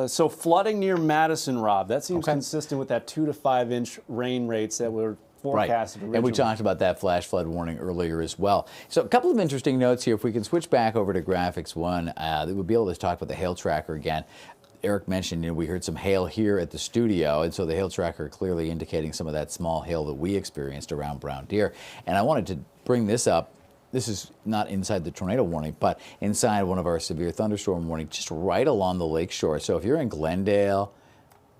[SPEAKER 1] So flooding near Madison, Rob, that seems consistent with that 2 to 5 inch rain rates that were forecasted originally.
[SPEAKER 2] And we talked about that flash flood warning earlier as well. So a couple of interesting notes here. If we can switch back over to graphics 1, we'll be able to talk about the hail tracker again. Eric mentioned, we heard some hail here at the studio, and so the hail tracker clearly indicating some of that small hail that we experienced around Brown Deer. And I wanted to bring this up. This is not inside the tornado warning, but inside one of our severe thunderstorm warnings, just right along the lake shore. So if you're in Glendale,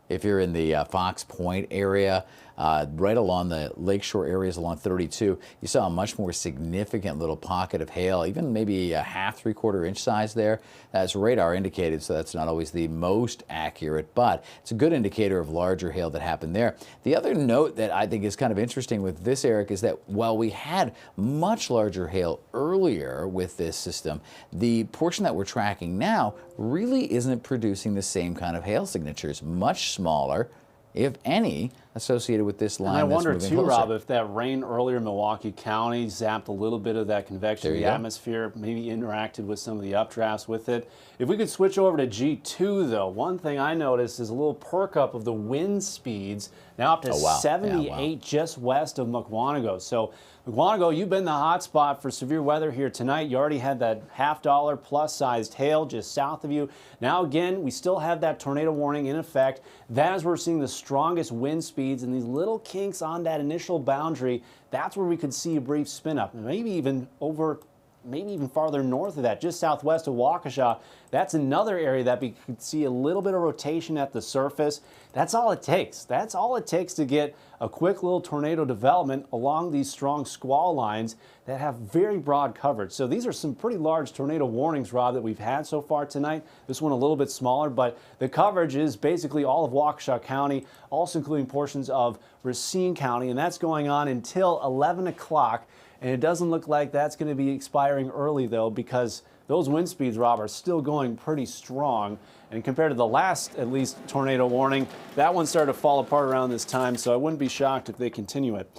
[SPEAKER 2] if you're in the Fox Point area, right along the lakeshore areas along 32, you saw a much more significant little pocket of hail, even maybe a half, 3/4 inch size there. That's radar indicated, so that's not always the most accurate, but it's a good indicator of larger hail that happened there. The other note that I think is kind of interesting with this, Eric, is that while we had much larger hail earlier with this system, the portion that we're tracking now really isn't producing the same kind of hail signatures, much smaller, if any, associated with this line.
[SPEAKER 1] And I wonder too,
[SPEAKER 2] closer.
[SPEAKER 1] Rob, if that rain earlier in Milwaukee County zapped a little bit of that convection in the atmosphere, maybe interacted with some of the updrafts with it. If we could switch over to G2, though, one thing I noticed is a little perk up of the wind speeds, now up to 78 just west of Mukwonago. So Mukwonago, you've been the hot spot for severe weather here tonight. You already had that $50 plus sized hail just south of you. Now again, we still have that tornado warning in effect. That is where we're seeing the strongest wind speeds, and these little kinks on that initial boundary, that's where we could see a brief spin up, maybe even farther north of that, just southwest of Waukesha. That's another area that we could see a little bit of rotation at the surface. That's all it takes. That's all it takes to get a quick little tornado development along these strong squall lines that have very broad coverage. So these are some pretty large tornado warnings, Rob, that we've had so far tonight. This one a little bit smaller, but the coverage is basically all of Waukesha County, also including portions of Racine County, and that's going on until 11 o'clock. And it doesn't look like that's going to be expiring early, though, because those wind speeds, Rob, are still going pretty strong. And compared to the last, at least, tornado warning, that one started to fall apart around this time, so I wouldn't be shocked if they continue it.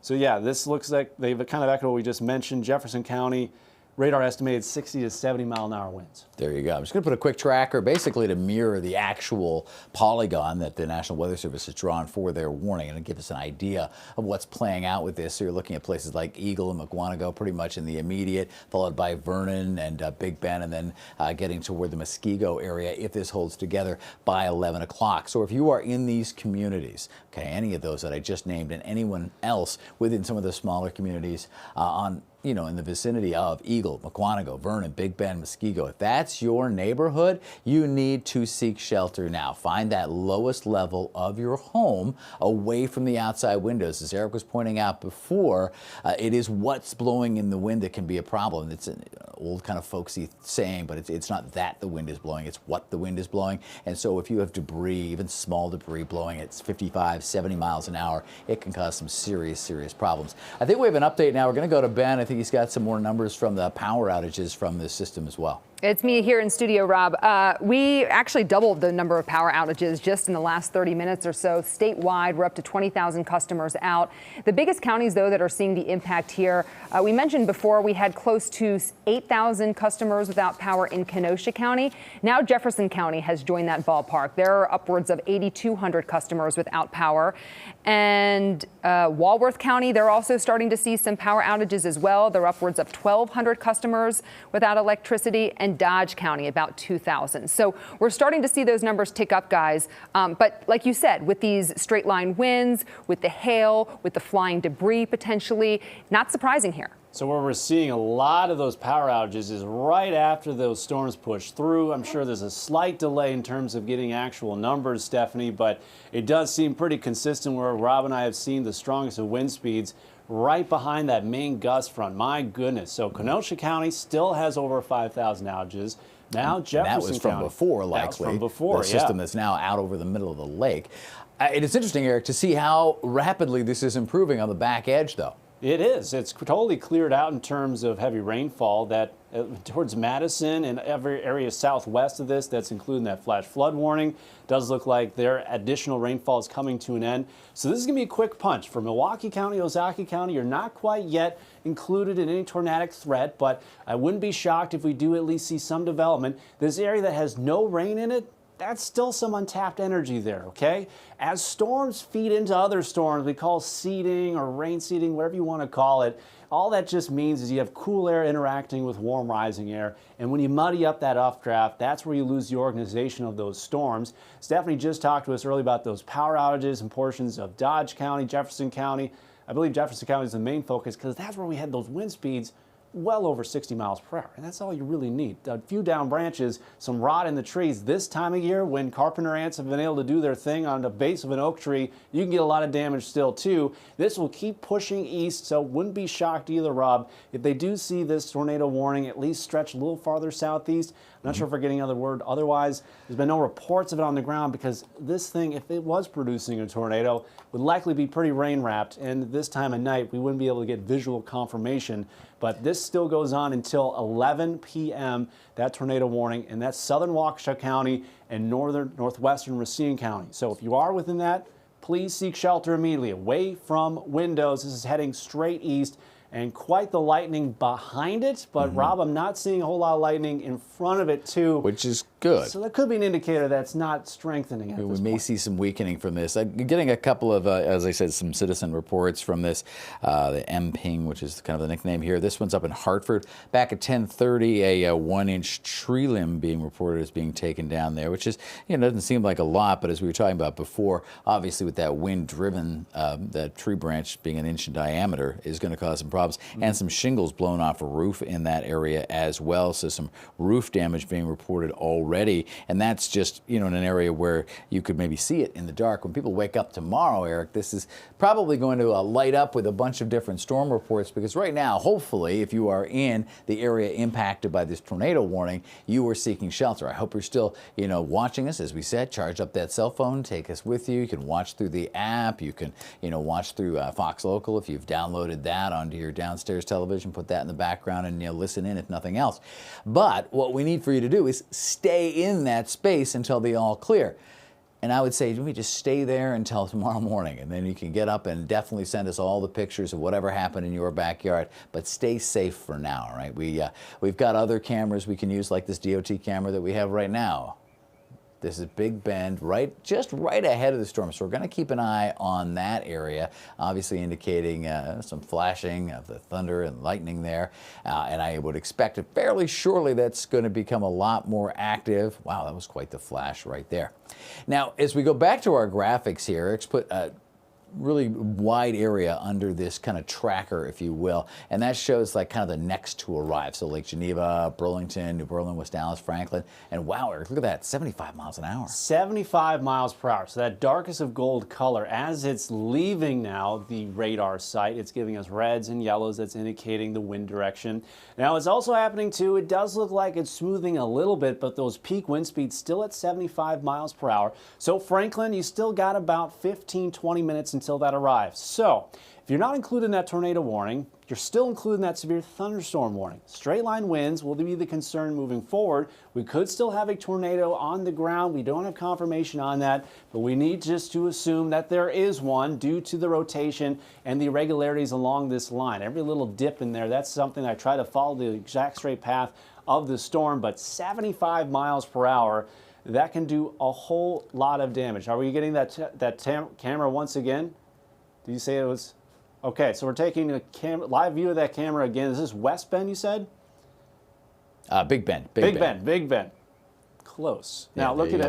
[SPEAKER 1] So, yeah, this looks like they've kind of echoed what we just mentioned. Jefferson County, radar estimated 60 to 70 mile an hour winds.
[SPEAKER 2] There you go. I'm just going to put a quick tracker basically to mirror the actual polygon that the National Weather Service has drawn for their warning and to give us an idea of what's playing out with this. So you're looking at places like Eagle and Mukwonago pretty much in the immediate, followed by Vernon and Big Bend, and then getting toward the Muskego area if this holds together by 11 o'clock. So if you are in these communities, okay, any of those that I just named and anyone else within some of the smaller communities in the vicinity of Eagle, Mukwonago, Vernon, Big Bend, Muskego, if that's your neighborhood, you need to seek shelter now. Find that lowest level of your home away from the outside windows. As Eric was pointing out before, it is what's blowing in the wind that can be a problem. It's an old kind of folksy saying, but it's not that the wind is blowing, it's what the wind is blowing. And so if you have debris, even small debris blowing at 55, 70 miles an hour, it can cause some serious, serious problems. I think we have an update now. We're going to go to Ben. I think he's got some more numbers from the power outages from this system as well.
[SPEAKER 4] It's me here in studio, Rob. We actually doubled the number of power outages just in the last 30 minutes or so. Statewide, we're up to 20,000 customers out. The biggest counties, though, that are seeing the impact here, we mentioned before we had close to 8,000 customers without power in Kenosha County. Now Jefferson County has joined that ballpark. There are upwards of 8,200 customers without power. And Walworth County, they're also starting to see some power outages as well. They're upwards of 1,200 customers without electricity. And Dodge County, about 2,000. So we're starting to see those numbers tick up, guys. But like you said, with these straight line winds, with the hail, with the flying debris potentially, not surprising here.
[SPEAKER 1] So where we're seeing a lot of those power outages is right after those storms push through. I'm sure there's a slight delay in terms of getting actual numbers, Stephanie, but it does seem pretty consistent where Rob and I have seen the strongest of wind speeds right behind that main gust front. My goodness. So Kenosha County still has over 5,000 outages. Now Jefferson
[SPEAKER 2] County. That was from before, likely.
[SPEAKER 1] That was from before,
[SPEAKER 2] the system that's now out over the middle of the lake. It is interesting, Eric, to see how rapidly this is improving on the back edge, though.
[SPEAKER 1] It is. It's totally cleared out in terms of heavy rainfall. That towards Madison and every area southwest of this, that's including that flash flood warning, does look like their additional rainfall is coming to an end. So this is going to be a quick punch. For Milwaukee County, Ozaukee County, you're not quite yet included in any tornadic threat, but I wouldn't be shocked if we do at least see some development. This area that has no rain in it, that's still some untapped energy there, okay? As storms feed into other storms, we call seeding or rain seeding, whatever you want to call it, all that just means is you have cool air interacting with warm rising air, and when you muddy up that updraft, that's where you lose the organization of those storms. Stephanie just talked to us earlier about those power outages in portions of Dodge County, Jefferson County. I believe Jefferson County is the main focus because that's where we had those wind speeds well over 60 miles per hour, and that's all you really need. A few down branches, some rot in the trees. This time of year, when carpenter ants have been able to do their thing on the base of an oak tree, you can get a lot of damage still too. This will keep pushing east, so wouldn't be shocked either, Rob, if they do see this tornado warning at least stretch a little farther southeast. I'm not sure if we're getting another word. Otherwise, there's been no reports of it on the ground because this thing, if it was producing a tornado, would likely be pretty rain wrapped, and this time of night we wouldn't be able to get visual confirmation. But this still goes on until 11 p.m., that tornado warning, and that's southern Waukesha County and northwestern Racine County. So if you are within that, please seek shelter immediately, away from windows. This is heading straight east, and quite the lightning behind it. But Rob, I'm not seeing a whole lot of lightning in front of it too.
[SPEAKER 2] Which is good.
[SPEAKER 1] So that could be an indicator that's not strengthening at this point.
[SPEAKER 2] We may see some weakening from this. I'm getting a couple of, as I said, some citizen reports from this. The M-Ping, which is kind of the nickname here. This one's up in Hartford. Back at 10:30, a 1-inch tree limb being reported as being taken down there, which is, doesn't seem like a lot, but as we were talking about before, obviously with that wind-driven, that tree branch being 1 inch in diameter is going to cause some problems. And some shingles blown off a roof in that area as well. So some roof damage being reported already. And that's just, in an area where you could maybe see it in the dark. When people wake up tomorrow, Eric, this is probably going to light up with a bunch of different storm reports, because right now, hopefully, if you are in the area impacted by this tornado warning, you are seeking shelter. I hope you're still, watching us. As we said, charge up that cell phone, take us with you. You can watch through the app. You can, watch through Fox Local if you've downloaded that onto your downstairs television, put that in the background and listen in if nothing else. But what we need for you to do is stay in that space until the all clear. And I would say, let me just stay there until tomorrow morning, and then you can get up and definitely send us all the pictures of whatever happened in your backyard. But stay safe for now, right? We've got other cameras we can use, like this DOT camera that we have right now. This is Big Bend, just right ahead of the storm. So we're going to keep an eye on that area, obviously indicating some flashing of the thunder and lightning there. And I would expect it fairly shortly that's going to become a lot more active. Wow, that was quite the flash right there. Now, as we go back to our graphics here, Eric's put really wide area under this kind of tracker, if you will, and that shows like kind of the next to arrive. So Lake Geneva, Burlington, New Berlin, West Dallas, Franklin, and wow, Eric, look at that, 75 miles an hour. 75
[SPEAKER 1] miles per hour. So that darkest of gold color, as it's leaving now the radar site, it's giving us reds and yellows. That's indicating the wind direction. Now, it's also happening too, it does look like it's smoothing a little bit, but those peak wind speeds still at 75 miles per hour. So Franklin, you still got about 15-20 minutes until that arrives. So if you're not included in that tornado warning, you're still included in that severe thunderstorm warning. Straight line winds will be the concern moving forward. We could still have a tornado on the ground. We don't have confirmation on that, but we need just to assume that there is one due to the rotation and the irregularities along this line. Every little dip in there, that's something I try to follow the exact straight path of the storm, but 75 miles per hour, that can do a whole lot of damage. Are we getting that camera once again? Did you say it was? Okay, so we're taking a live view of that camera again. Is this West Bend, you said?
[SPEAKER 2] Big Bend.
[SPEAKER 1] Big Bend. Close.
[SPEAKER 2] Yeah,
[SPEAKER 1] now, looking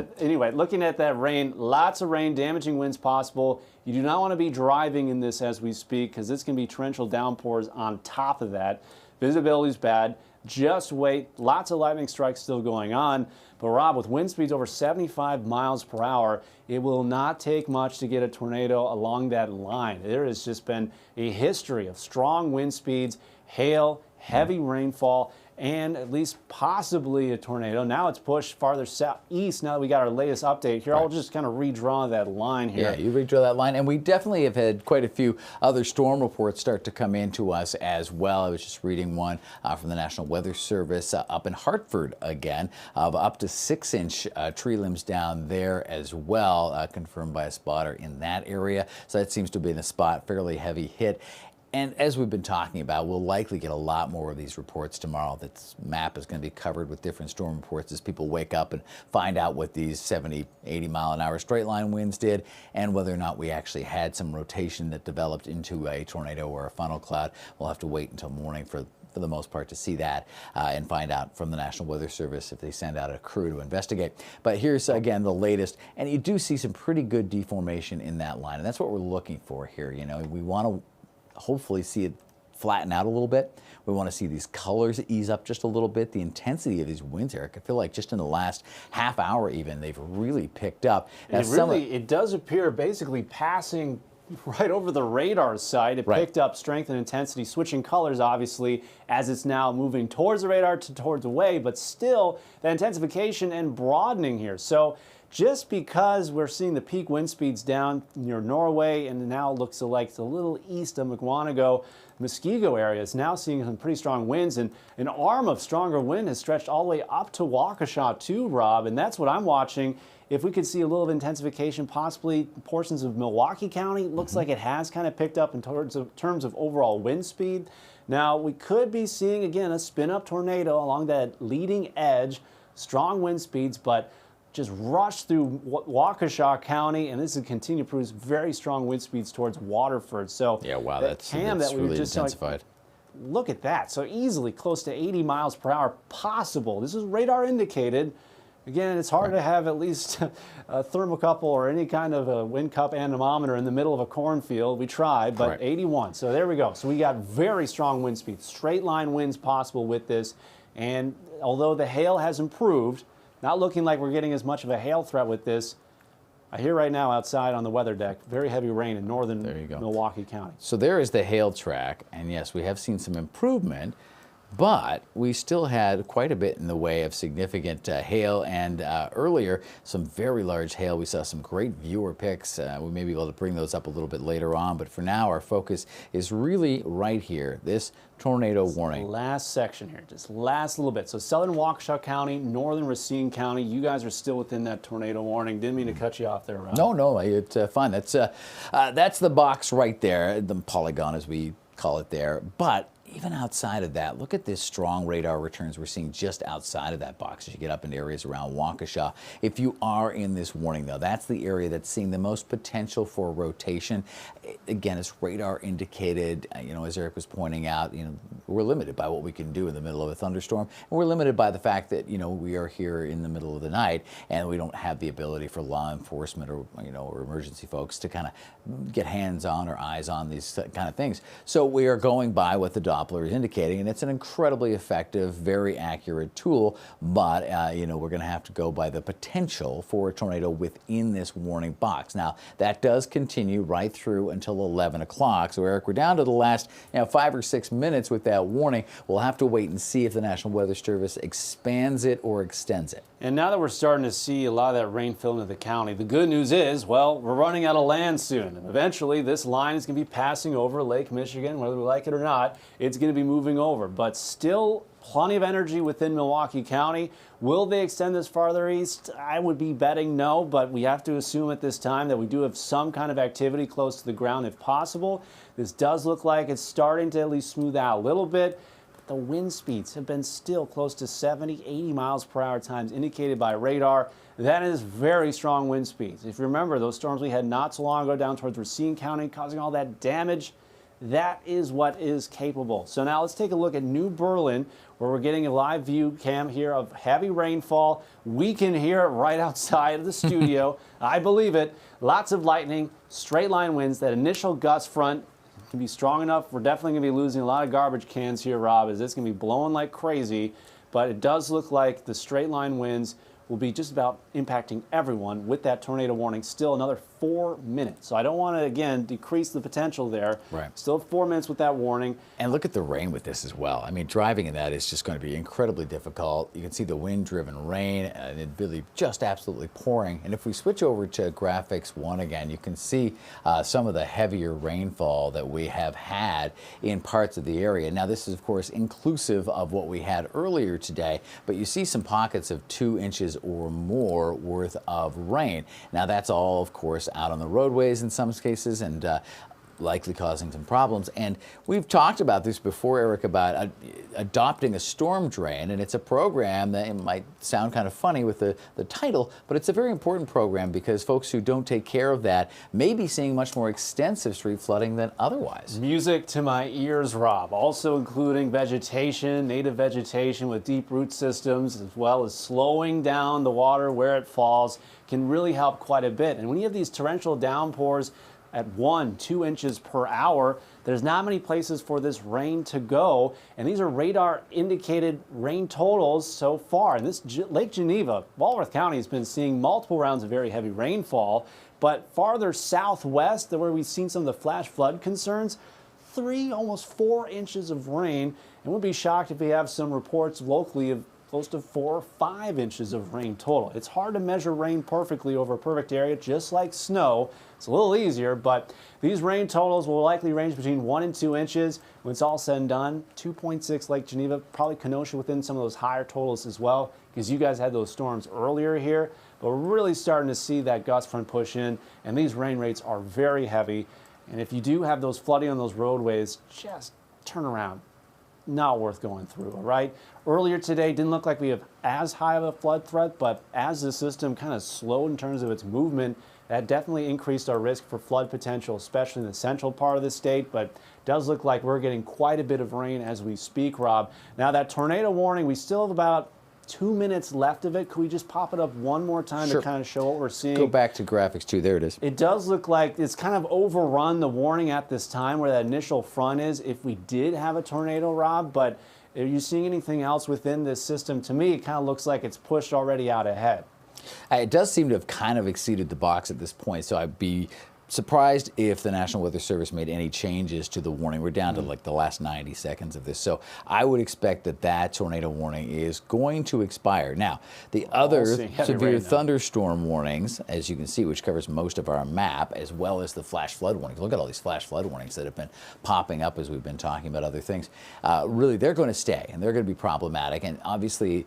[SPEAKER 1] at that rain, lots of rain, damaging winds possible. You do not want to be driving in this as we speak, because this can be torrential downpours on top of that. Visibility is bad. Just wait. Lots of lightning strikes still going on. But Rob, with wind speeds over 75 miles per hour, it will not take much to get a tornado along that line. There has just been a history of strong wind speeds, hail, heavy rainfall, and at least possibly a tornado. Now it's pushed farther southeast now that we got our latest update here. Right. I'll just kind of redraw that line here.
[SPEAKER 2] Yeah, you redraw that line. And we definitely have had quite a few other storm reports start to come into us as well. I was just reading one from the National Weather Service up in Hartford again, of up to 6-inch tree limbs down there as well, confirmed by a spotter in that area. So that seems to be in a spot, fairly heavy hit. And as we've been talking about, we'll likely get a lot more of these reports tomorrow. This map is going to be covered with different storm reports as people wake up and find out what these 70, 80 mile an hour straight line winds did and whether or not we actually had some rotation that developed into a tornado or a funnel cloud. We'll have to wait until morning for the most part to see that and find out from the National Weather Service if they send out a crew to investigate. But here's again the latest, and you do see some pretty good deformation in that line, and that's what we're looking for here. You know, we want to hopefully see it flatten out a little bit. We want to see these colors ease up just a little bit. The intensity of these winds, Eric, I feel like just in the last half hour even, they've really picked up. Now,
[SPEAKER 1] it does appear basically passing right over the radar side. It picked up strength and intensity, switching colors, obviously, as it's now moving towards the radar towards away, but still the intensification and broadening here. So just because we're seeing the peak wind speeds down near Norway and now it looks like it's a little east of Mukwonago, Muskego area is now seeing some pretty strong winds, and an arm of stronger wind has stretched all the way up to Waukesha too, Rob, and that's what I'm watching. If we could see a little intensification, possibly portions of Milwaukee County, it looks like it has kind of picked up in terms of overall wind speed. Now, we could be seeing, again, a spin-up tornado along that leading edge, strong wind speeds, but just rush through Waukesha County, and this is continue to produce very strong wind speeds towards Waterford. So
[SPEAKER 2] yeah, wow, that's really intensified.
[SPEAKER 1] Look at that. So easily close to 80 miles per hour possible. This is radar indicated. Again, it's hard to have at least a thermocouple or any kind of a wind cup anemometer in the middle of a cornfield. We tried, but 81. So there we go. So we got very strong wind speeds, straight line winds possible with this. And although the hail has improved, not looking like we're getting as much of a hail threat with this. I hear right now outside on the weather deck, very heavy rain in northern Milwaukee County.
[SPEAKER 2] So there is the hail track, and yes, we have seen some improvement, but we still had quite a bit in the way of significant hail, and earlier some very large hail. We saw some great viewer pics. We may be able to bring those up a little bit later on, but for now our focus is really right here, this tornado warning.
[SPEAKER 1] Last section here, just last little bit. So southern Waukesha County, northern Racine County, you guys are still within that tornado warning. Didn't mean to cut you off there, Rob.
[SPEAKER 2] No, it's fine. That's the box right there, the polygon as we call it there. But even outside of that, look at this strong radar returns we're seeing just outside of that box as you get up into areas around Waukesha. If you are in this warning, though, that's the area that's seeing the most potential for rotation. Again, it's radar indicated. You know, as Eric was pointing out, you know, we're limited by what we can do in the middle of a thunderstorm. And we're limited by the fact that, you know, we are here in the middle of the night and we don't have the ability for law enforcement or, you know, or emergency folks to kind of get hands on or eyes on these kind of things. So we are going by what the Doppler is indicating, and it's an incredibly effective, very accurate tool, but you know, we're going to have to go by the potential for a tornado within this warning box. Now, that does continue right through until 11 o'clock. So, Eric, we're down to the last 5 or 6 minutes with that warning. We'll have to wait and see if the National Weather Service expands it or extends it.
[SPEAKER 1] And now that we're starting to see a lot of that rain fill into the county, the good news is, well, we're running out of land soon. And eventually, this line is going to be passing over Lake Michigan, whether we like it or not. It's going to be moving over, but still plenty of energy within Milwaukee County. Will they extend this farther east? I would be betting no, but we have to assume at this time that we do have some kind of activity close to the ground if possible. This does look like it's starting to at least smooth out a little bit. The wind speeds have been still close to 70, 80 miles per hour times indicated by radar. That is very strong wind speeds. If you remember those storms we had not so long ago down towards Racine County causing all that damage, that is what is capable. So now let's take a look at New Berlin, where we're getting a live view cam here of heavy rainfall. We can hear it right outside of the studio. I believe it. Lots of lightning, straight line winds, that initial gust front can be strong enough. We're definitely going to be losing a lot of garbage cans here, Rob, as it's going to be blowing like crazy. But it does look like the straight line winds will be just about impacting everyone with that tornado warning. Still another 4 minutes. So I don't want to, again, decrease the potential there.
[SPEAKER 2] Right.
[SPEAKER 1] Still 4 minutes with that warning.
[SPEAKER 2] And look at the rain with this as well. I mean, driving in that is just going to be incredibly difficult. You can see the wind-driven rain, and it really just absolutely pouring. And if we switch over to graphics 1 again, you can see some of the heavier rainfall that we have had in parts of the area. Now, this is, of course, inclusive of what we had earlier today, but you see some pockets of 2 inches or more worth of rain. Now, that's all, of course, out on the roadways in some cases, and likely causing some problems. And we've talked about this before, Eric, about adopting a storm drain, and it's a program that, it might sound kind of funny with the title, but it's a very important program because folks who don't take care of that may be seeing much more extensive street flooding than otherwise.
[SPEAKER 1] Music to my ears, Rob. Also including vegetation, native vegetation with deep root systems, as well as slowing down the water where it falls, can really help quite a bit. And when you have these torrential downpours at 1-2 inches per hour, there's not many places for this rain to go, and these are radar indicated rain totals so far. And this Lake Geneva, Walworth County has been seeing multiple rounds of very heavy rainfall, but farther southwest, where we've seen some of the flash flood concerns, 3, almost 4 inches of rain, and we'll be shocked if we have some reports locally of close to 4 or 5 inches of rain total. It's hard to measure rain perfectly over a perfect area, just like snow. It's a little easier, but these rain totals will likely range between 1 and 2 inches when it's all said and done. 2.6 Lake Geneva, probably Kenosha within some of those higher totals as well, because you guys had those storms earlier here. But we're really starting to see that gust front push in, and these rain rates are very heavy. And if you do have those flooding on those roadways, just turn around. Not worth going through, all right? Earlier today, didn't look like we have as high of a flood threat, but as the system kind of slowed in terms of its movement, that definitely increased our risk for flood potential, especially in the central part of the state. But it does look like we're getting quite a bit of rain as we speak, Rob. Now, that tornado warning, we still have about 2 minutes left of it. Could we just pop it up one more time
[SPEAKER 2] Sure.
[SPEAKER 1] to kind of show what we're seeing?
[SPEAKER 2] Go back to graphics 2. There it is.
[SPEAKER 1] It does look like it's kind of overrun the warning at this time where that initial front is if we did have a tornado, Rob. But are you seeing anything else within this system? To me, it kind of looks like it's pushed already out ahead.
[SPEAKER 2] It does seem to have kind of exceeded the box at this point, so I'd be surprised if the National Weather Service made any changes to the warning. We're down to like the last 90 seconds of this. So I would expect that tornado warning is going to expire. Now, the other severe thunderstorm warnings, as you can see, which covers most of our map, as well as the flash flood warnings. Look at all these flash flood warnings that have been popping up as we've been talking about other things. Really, they're going to stay, and they're going to be problematic. And obviously,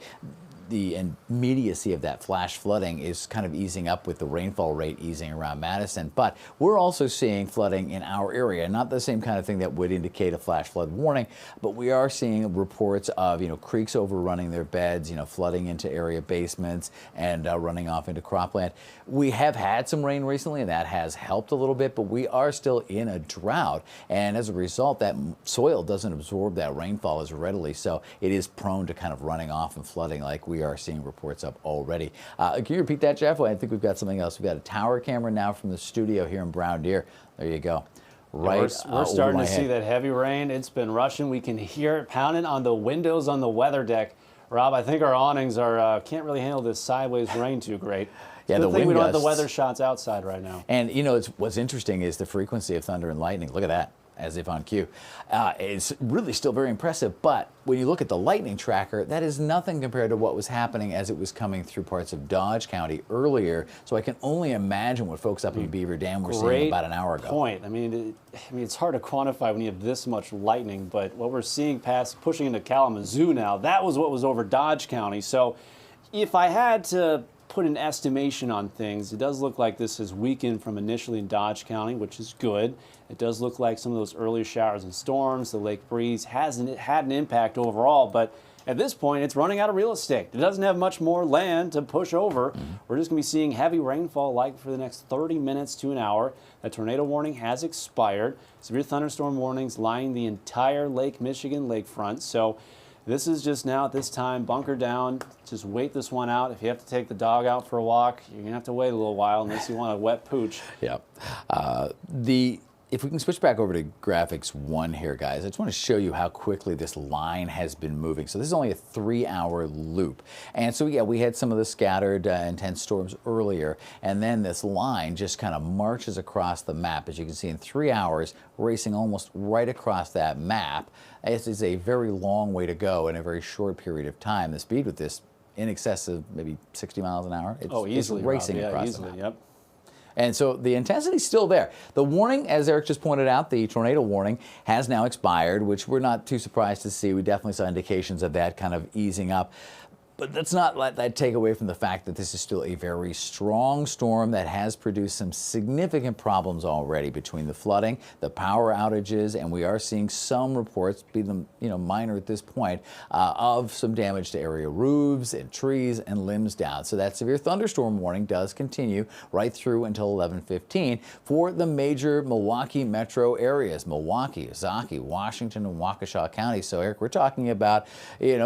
[SPEAKER 2] the immediacy of that flash flooding is kind of easing up with the rainfall rate easing around Madison. But we're also seeing flooding in our area, not the same kind of thing that would indicate a flash flood warning, but we are seeing reports of, creeks overrunning their beds, flooding into area basements and running off into cropland. We have had some rain recently, and that has helped a little bit, but we are still in a drought. And as a result, that soil doesn't absorb that rainfall as readily, so it is prone to kind of running off and flooding like we are seeing reports of already. Can you repeat that, Jeff? Well, I think we've got something else. We've got a tower camera now from the studio here in Brown Deer. There you go. Right,
[SPEAKER 1] we're starting to see that heavy rain. It's been rushing. We can hear it pounding on the windows on the weather deck. Rob, I think our awnings are can't really handle this sideways rain too great.
[SPEAKER 2] Yeah, the wind
[SPEAKER 1] we don't have
[SPEAKER 2] gusts.
[SPEAKER 1] the weather shots outside right now.
[SPEAKER 2] And what's interesting is the frequency of thunder and lightning. Look at that, as if on cue. It's really still very impressive, but when you look at the lightning tracker, that is nothing compared to what was happening as it was coming through parts of Dodge County earlier. So I can only imagine what folks up in Beaver Dam were seeing about an hour ago.
[SPEAKER 1] Point. I mean, it's hard to quantify when you have this much lightning, but what we're seeing pushing into Kalamazoo now, that was what was over Dodge County. So if I had to put an estimation on things, it does look like this has weakened from initially in Dodge County, which is good. It does look like some of those earlier showers and storms, the lake breeze hasn't had an impact overall, but at this point it's running out of real estate. It doesn't have much more land to push over. We're just going to be seeing heavy rainfall like for the next 30 minutes to an hour. The tornado warning has expired. Severe thunderstorm warnings lining the entire Lake Michigan lakefront. So this is just now at this time, bunker down, just wait this one out. If you have to take the dog out for a walk, you're going to have to wait a little while unless you want a wet pooch.
[SPEAKER 2] Yep. If we can switch back over to graphics 1 here, guys, I just want to show you how quickly this line has been moving. So this is only a 3-hour loop. And so, yeah, we had some of the scattered intense storms earlier, and then this line just kind of marches across the map. As you can see, in 3 hours, racing almost right across that map. It is a very long way to go in a very short period of time. The speed with this, in excess of maybe 60 miles an hour.
[SPEAKER 1] Easily,
[SPEAKER 2] it's racing
[SPEAKER 1] Rob. Yeah,
[SPEAKER 2] across
[SPEAKER 1] easily,
[SPEAKER 2] the map.
[SPEAKER 1] yep.
[SPEAKER 2] And so the intensity is still there. The warning, as Eric just pointed out, the tornado warning has now expired, which we're not too surprised to see. We definitely saw indications of that kind of easing up. But let's not let that take away from the fact that this is still a very strong storm that has produced some significant problems already between the flooding, the power outages, and we are seeing some reports, be them minor at this point, of some damage to area roofs and trees and limbs down. So that severe thunderstorm warning does continue right through until 11:15 for the major Milwaukee metro areas: Milwaukee, Ozaukee, Washington, and Waukesha County. So Eric, we're talking about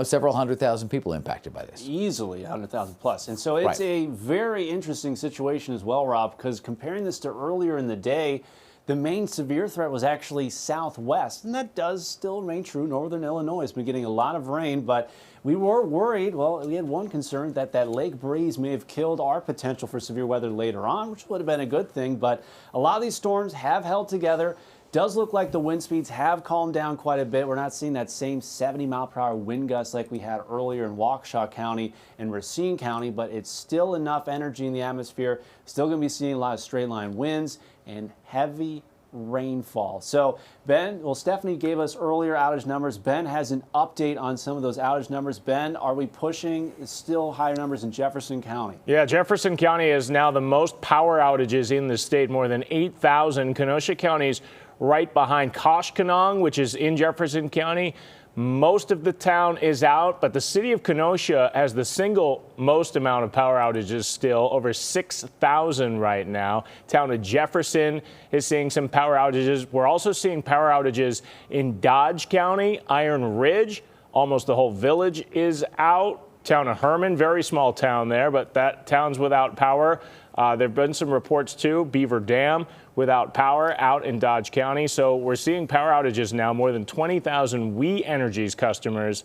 [SPEAKER 2] several 100,000 people impacted by this.
[SPEAKER 1] Easily 100,000 plus. And so it's a very interesting situation as well, Rob, because comparing this to earlier in the day, the main severe threat was actually southwest, and that does still remain true. Northern Illinois has been getting a lot of rain, but we were worried. Well, we had one concern that lake breeze may have killed our potential for severe weather later on, which would have been a good thing. But a lot of these storms have held together. Does look like the wind speeds have calmed down quite a bit. We're not seeing that same 70-mile-per-hour wind gust like we had earlier in Waukesha County and Racine County, but it's still enough energy in the atmosphere. Still going to be seeing a lot of straight-line winds and heavy rainfall. So, Ben, Stephanie gave us earlier outage numbers. Ben has an update on some of those outage numbers. Ben, are we pushing still higher numbers in Jefferson County?
[SPEAKER 3] Yeah, Jefferson County is now the most power outages in the state, more than 8,000. Kenosha County's right behind Koshkonong, which is in Jefferson County. Most of the town is out, but the city of Kenosha has the single most amount of power outages still, over 6,000 right now. Town of Jefferson is seeing some power outages. We're also seeing power outages in Dodge County, Iron Ridge. Almost the whole village is out. Town of Herman, very small town there, but that town's without power. There have been some reports too, Beaver Dam without power out in Dodge County. So we're seeing power outages now. More than 20,000 We Energies customers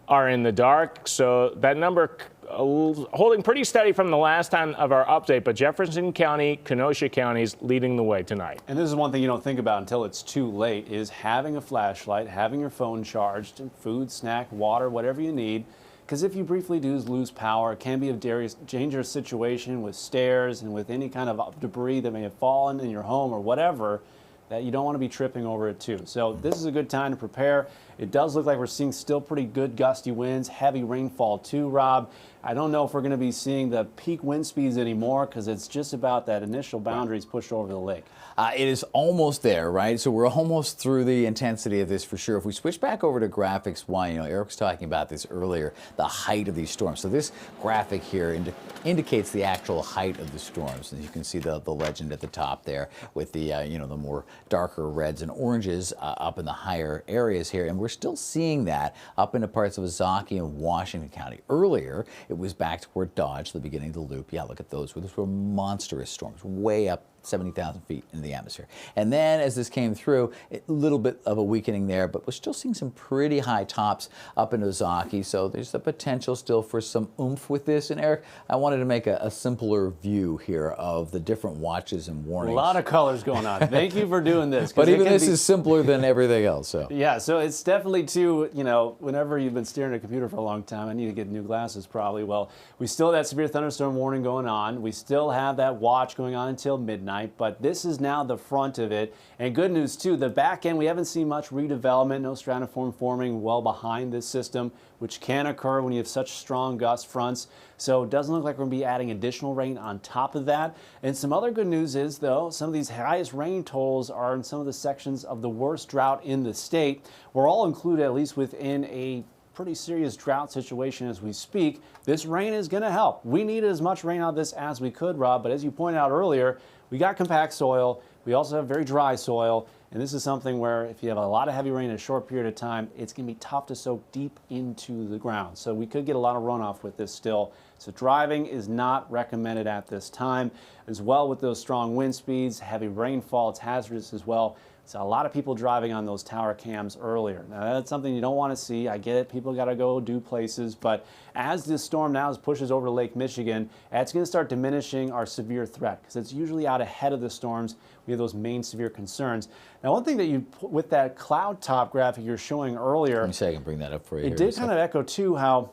[SPEAKER 3] are in the dark. So that number holding pretty steady from the last time of our update, but Jefferson County, Kenosha County's leading the way tonight.
[SPEAKER 1] And this is one thing you don't think about until it's too late, is having a flashlight, having your phone charged, and food, snack, water, whatever you need. Because if you briefly do lose power, it can be a dangerous situation with stairs and with any kind of debris that may have fallen in your home or whatever, that you don't want to be tripping over it too. So this is a good time to prepare. It does look like we're seeing still pretty good gusty winds, heavy rainfall too, Rob. I don't know if we're going to be seeing the peak wind speeds anymore because it's just about that initial boundaries pushed over the lake.
[SPEAKER 2] It is almost there, right? So we're almost through the intensity of this for sure. If we switch back over to graphics 1, Eric was talking about this earlier, the height of these storms. So this graphic here indicates the actual height of the storms. And you can see the legend at the top there with the, the more darker reds and oranges up in the higher areas here. And we're still seeing that up into parts of Ozaukee and Washington County. Earlier, it was back toward Dodge, the beginning of the loop. Yeah, look at those. Those were monstrous storms, way up 70,000 feet into the atmosphere. And then as this came through, a little bit of a weakening there, but we're still seeing some pretty high tops up in Ozaukee. So there's the potential still for some oomph with this. And Eric, I wanted to make a simpler view here of the different watches and warnings.
[SPEAKER 1] A lot of colors going on. Thank you for doing this.
[SPEAKER 2] But even this is simpler than everything else. So
[SPEAKER 1] yeah, so it's definitely too, whenever you've been staring at a computer for a long time, I need to get new glasses probably. Well, we still have that severe thunderstorm warning going on. We still have that watch going on until midnight. But this is now the front of it. And good news too, the back end, we haven't seen much redevelopment, no stratiform forming well behind this system, which can occur when you have such strong gust fronts. So it doesn't look like we're going to be adding additional rain on top of that. And some other good news is, though, some of these highest rain totals are in some of the sections of the worst drought in the state. We're all included at least within a pretty serious drought situation as we speak. This rain is going to help. We needed as much rain out of this as we could, Rob, but as you pointed out earlier, we got compact soil. We also have very dry soil. And this is something where if you have a lot of heavy rain in a short period of time, it's going to be tough to soak deep into the ground. So we could get a lot of runoff with this still. So driving is not recommended at this time. As well with those strong wind speeds, heavy rainfall, it's hazardous as well. So a lot of people driving on those tower cams earlier. Now that's something you don't want to see. I get it. People got to go do places. But as this storm now pushes over Lake Michigan, it's going to start diminishing our severe threat because it's usually out ahead of the storms. We have those main severe concerns. Now, one thing that you put with that cloud top graphic you're showing earlier,
[SPEAKER 2] Let me see if I can bring that up for you.
[SPEAKER 1] it did kind of echo too how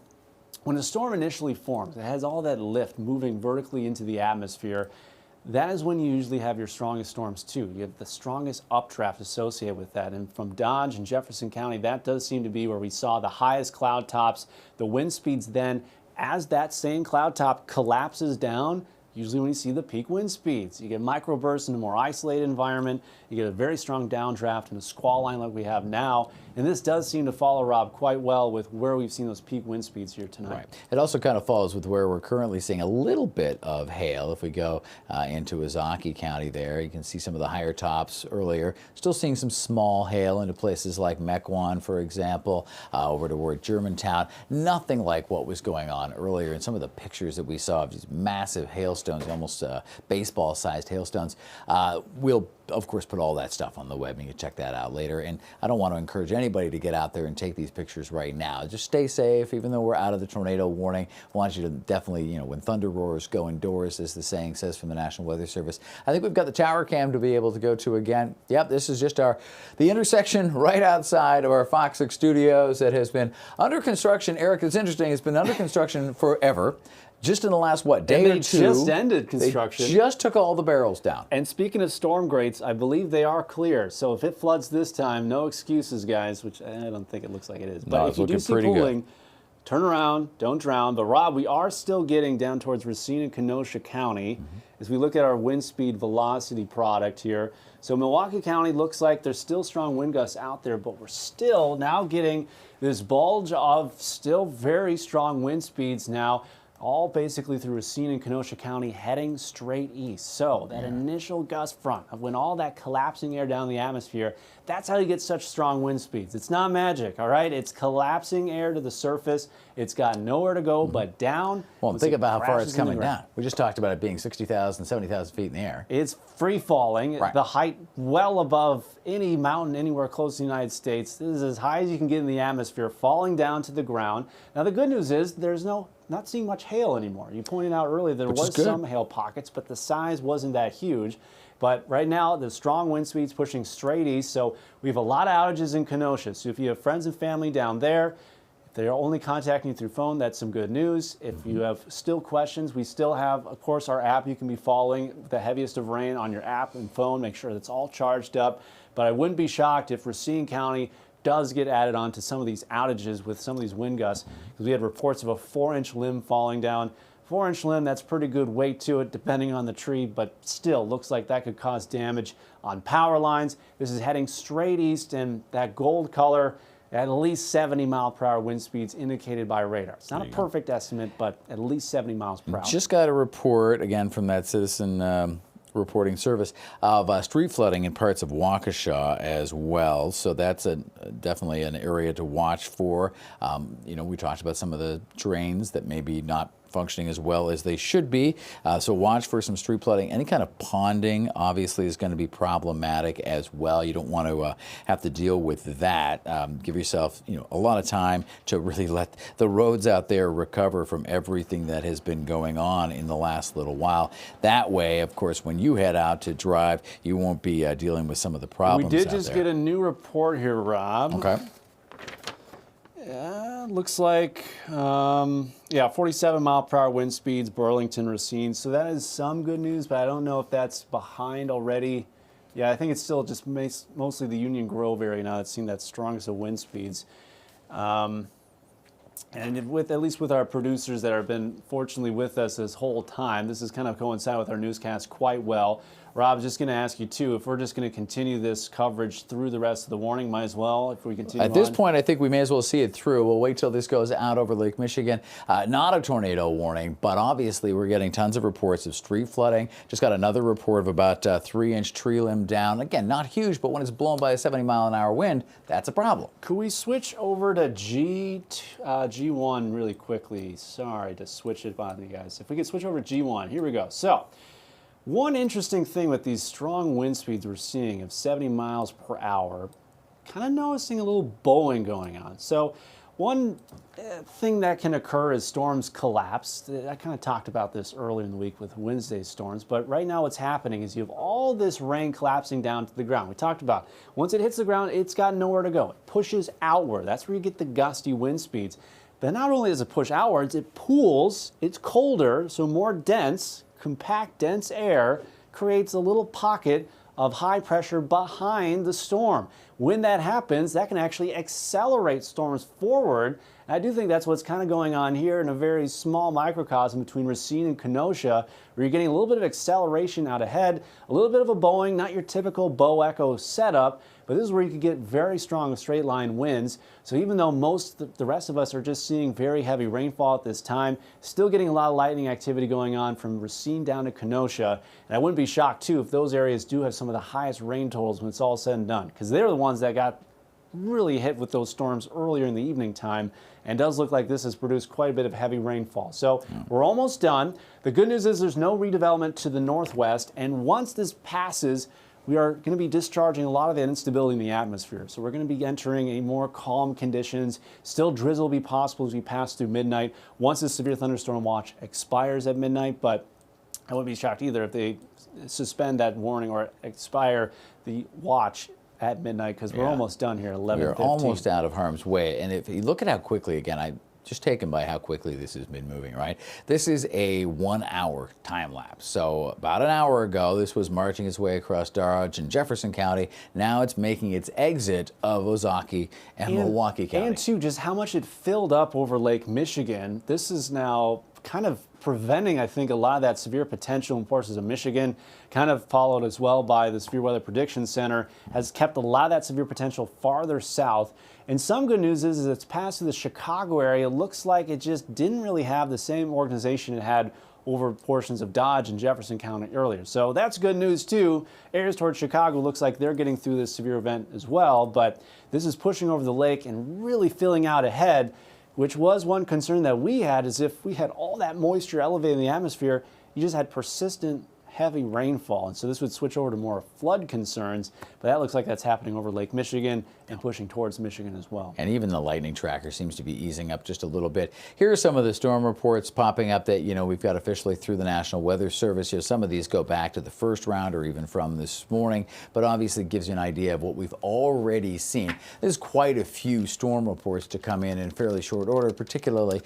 [SPEAKER 1] when a storm initially forms, it has all that lift moving vertically into the atmosphere. That is when you usually have your strongest storms too. You have the strongest updraft associated with that. And from Dodge and Jefferson County, that does seem to be where we saw the highest cloud tops. The wind speeds then, as that same cloud top collapses down, usually when you see the peak wind speeds. You get microbursts in a more isolated environment. You get a very strong downdraft and a squall line like we have now. And this does seem to follow, Rob, quite well with where we've seen those peak wind speeds here tonight.
[SPEAKER 2] Right. It also kind of follows with where we're currently seeing a little bit of hail. If we go into Ozaukee County there, you can see some of the higher tops earlier. Still seeing some small hail into places like Mequon, for example, over toward Germantown. Nothing like what was going on earlier in some of the pictures that we saw of these massive hailstones, almost baseball-sized hailstones. We'll of course, put all that stuff on the web, and you can check that out later. And I don't want to encourage anybody to get out there and take these pictures right now. Just stay safe, even though we're out of the tornado warning. I want you to definitely, when thunder roars, go indoors, as the saying says from the National Weather Service. I think we've got the tower cam to be able to go to again. Yep, this is just the intersection right outside of our Fox 6 studios that has been under construction. Eric, it's interesting. It's been under construction forever. Just in the last, day or two.
[SPEAKER 1] They just ended construction.
[SPEAKER 2] They just took all the barrels down.
[SPEAKER 1] And speaking of storm grates, I believe they are clear. So if it floods this time, no excuses, guys, which I don't think it looks like it is. But
[SPEAKER 2] no,
[SPEAKER 1] if you do see pooling, turn around, don't drown. But Rob, we are still getting down towards Racine and Kenosha County as we look at our wind speed velocity product here. So Milwaukee County looks like there's still strong wind gusts out there, but we're still now getting this bulge of still very strong wind speeds now, all basically through Racine and Kenosha County heading straight east. So that initial gust front of when all that collapsing air down the atmosphere, that's how you get such strong wind speeds. It's not magic, all right? It's collapsing air to the surface. It's got nowhere to go but down.
[SPEAKER 2] Well, think about how far it's coming down. We just talked about it being 60,000, 70,000 feet in the air.
[SPEAKER 1] It's free falling.
[SPEAKER 2] Right.
[SPEAKER 1] The height well above any mountain anywhere close to the United States. This is as high as you can get in the atmosphere, falling down to the ground. Now, the good news is there's not seeing much hail anymore. You pointed out earlier there was some hail pockets, but the size wasn't that huge. But right now, the strong wind speeds pushing straight east, so we have a lot of outages in Kenosha. So if you have friends and family down there, if they're only contacting you through phone, that's some good news. If you have still questions, we still have, of course, our app. You can be following the heaviest of rain on your app and phone. Make sure that's all charged up. But I wouldn't be shocked if Racine County does get added on to some of these outages with some of these wind gusts, because we had reports of a 4-inch limb falling down. 4-inch limb, that's pretty good weight to it depending on the tree, but still looks like that could cause damage on power lines. This is heading straight east, and that gold color at least 70 mile per hour wind speeds indicated by radar. It's not a perfect estimate, but at least 70 miles per hour.
[SPEAKER 2] Just got a report again from that citizen reporting service of street flooding in parts of Waukesha as well. So that's definitely an area to watch for. We talked about some of the drains that maybe not functioning as well as they should be. So watch for some street flooding. Any kind of ponding obviously is going to be problematic as well. You don't want to have to deal with that. Give yourself a lot of time to really let the roads out there recover from everything that has been going on in the last little while. That way, of course, when you head out to drive, you won't be dealing with some of the problems.
[SPEAKER 1] We did just get a new report here, Rob.
[SPEAKER 2] Okay.
[SPEAKER 1] Yeah, looks like, 47 mile per hour wind speeds, Burlington, Racine. So that is some good news, but I don't know if that's behind already. Yeah, I think it's still just mostly the Union Grove area now that's seen that strongest of wind speeds. And with at least with our producers that have been fortunately with us this whole time, this has kind of coincided with our newscast quite well. Rob, just going to ask you too, if we're just going to continue this coverage through the rest of the warning, might as well if we continue
[SPEAKER 2] At this point, I think we may as well see it through. We'll wait till this goes out over Lake Michigan. Not a tornado warning, but obviously we're getting tons of reports of street flooding. Just got another report of about 3-inch tree limb down. Again, not huge, but when it's blown by a 70-mile-an-hour wind, that's a problem.
[SPEAKER 1] Could we switch over to G1 really quickly? Sorry to switch it on you guys. If we could switch over to G1, here we go. So, one interesting thing with these strong wind speeds we're seeing of 70 miles per hour, kind of noticing a little bowing going on. So, one thing that can occur is storms collapse. I kind of talked about this earlier in the week with Wednesday's storms, but right now what's happening is you have all this rain collapsing down to the ground. We talked about once it hits the ground, it's got nowhere to go. It pushes outward. That's where you get the gusty wind speeds. But not only does it push outwards, it pools, it's colder, so more dense, compact, dense air creates a little pocket of high pressure behind the storm. When that happens, that can actually accelerate storms forward. And I do think that's what's kind of going on here in a very small microcosm between Racine and Kenosha, where you're getting a little bit of acceleration out ahead, a little bit of a bowing, not your typical bow echo setup, but this is where you could get very strong straight line winds. So even though the rest of us are just seeing very heavy rainfall at this time, still getting a lot of lightning activity going on from Racine down to Kenosha. And I wouldn't be shocked too if those areas do have some of the highest rain totals when it's all said and done, because they're the ones that got really hit with those storms earlier in the evening time, and does look like this has produced quite a bit of heavy rainfall. So we're almost done. The good news is there's no redevelopment to the northwest, and once this passes, we are going to be discharging a lot of that instability in the atmosphere. So we're going to be entering a more calm conditions. Still drizzle will be possible as we pass through midnight once the severe thunderstorm watch expires at midnight, but I wouldn't be shocked either if they suspend that warning or expire the watch at midnight, because we're almost done here at 11:15.
[SPEAKER 2] We're almost out of harm's way. And if you look at how quickly, again, I'm just taken by how quickly this has been moving, right? This is a 1-hour time lapse. So about an hour ago, this was marching its way across Dodge and Jefferson County. Now it's making its exit of Ozaukee and Milwaukee County.
[SPEAKER 1] And too, just how much it filled up over Lake Michigan. This is now kind of preventing, I think, a lot of that severe potential in portions of Michigan, kind of followed as well by the Severe Weather Prediction Center, has kept a lot of that severe potential farther south. And some good news is it's passed through the Chicago area. It looks like it just didn't really have the same organization it had over portions of Dodge and Jefferson County earlier. So that's good news too. Areas towards Chicago looks like they're getting through this severe event as well, but this is pushing over the lake and really filling out ahead, which was one concern that we had, is if we had all that moisture elevated in the atmosphere, you just had persistent heavy rainfall. And so this would switch over to more flood concerns, but that looks like that's happening over Lake Michigan and pushing towards Michigan as well.
[SPEAKER 2] And even the lightning tracker seems to be easing up just a little bit. Here are some of the storm reports popping up that, we've got officially through the National Weather Service. Some of these go back to the first round or even from this morning, but obviously gives you an idea of what we've already seen. There's quite a few storm reports to come in fairly short order, particularly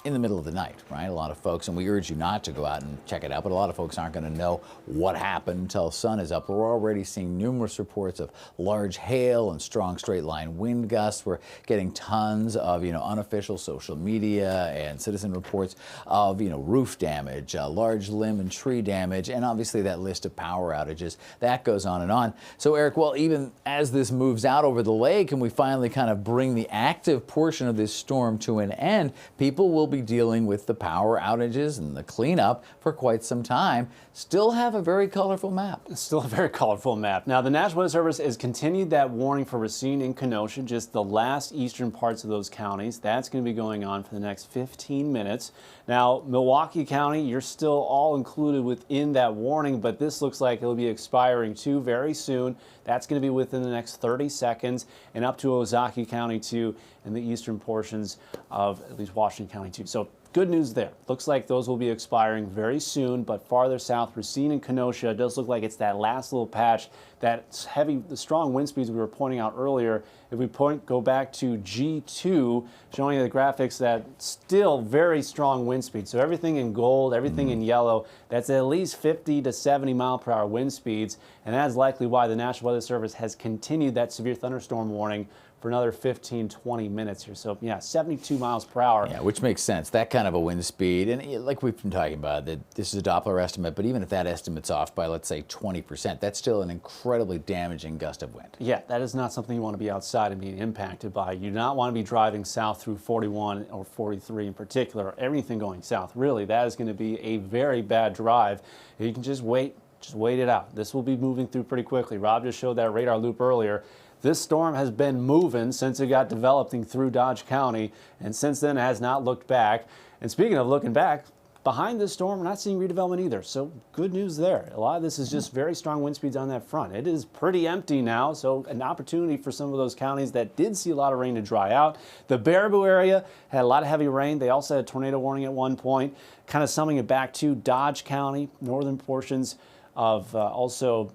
[SPEAKER 2] in the middle of the night, right? A lot of folks, and we urge you not to go out and check it out, but a lot of folks aren't going to know what happened until sun is up. We're already seeing numerous reports of large hail and strong straight line wind gusts. We're getting tons of, unofficial social media and citizen reports of, roof damage, large limb and tree damage, and obviously that list of power outages. That goes on and on. So Eric, well, even as this moves out over the lake and we finally kind of bring the active portion of this storm to an end, people will be dealing with the power outages and the cleanup for quite some time. Still have a very colorful map.
[SPEAKER 1] Still a very colorful map. Now, the National Weather Service has continued that warning for Racine and Kenosha, just the last eastern parts of those counties. That's going to be going on for the next 15 minutes. Now, Milwaukee County, you're still all included within that warning, but this looks like it'll be expiring too very soon. That's going to be within the next 30 seconds, and up to Ozaukee County too, in the eastern portions of at least Washington County too. So good news there. Looks like those will be expiring very soon, but farther south, Racine and Kenosha, it does look like it's that last little patch, that heavy, the strong wind speeds we were pointing out earlier. If we go back to G2, showing you the graphics, that still very strong wind speeds. So everything in gold, everything in yellow, that's at least 50 to 70 mile per hour wind speeds. And that is likely why the National Weather Service has continued that severe thunderstorm warning for another 15-20 minutes here. So yeah, 72 miles per hour.
[SPEAKER 2] Yeah, which makes sense. That kind of a wind speed, and like we've been talking about, that this is a Doppler estimate, but even if that estimate's off by, let's say, 20%, that's still an incredibly damaging gust of wind.
[SPEAKER 1] Yeah, that is not something you want to be outside and being impacted by. You do not want to be driving south through 41 or 43 in particular, everything going south. Really, that is going to be a very bad drive. You can just wait it out. This will be moving through pretty quickly. Rob just showed that radar loop earlier. This storm has been moving since it got developing through Dodge County, and since then has not looked back. And speaking of looking back, behind this storm, we're not seeing redevelopment either. So good news there. A lot of this is just very strong wind speeds on that front. It is pretty empty now, so an opportunity for some of those counties that did see a lot of rain to dry out. The Baraboo area had a lot of heavy rain. They also had a tornado warning at one point. Kind of summing it back to Dodge County, northern portions of also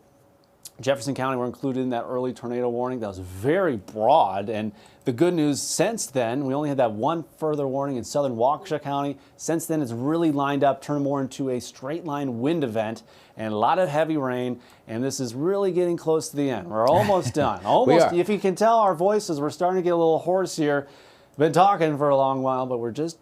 [SPEAKER 1] Jefferson County were included in that early tornado warning. That was very broad, and the good news since then, we only had that one further warning in southern Waukesha County. Since then, it's really lined up, turned more into a straight line wind event and a lot of heavy rain, and this is really getting close to the end. We're almost done. Almost. If you can tell our voices, we're starting to get a little hoarse here. Been talking for a long while, but we're just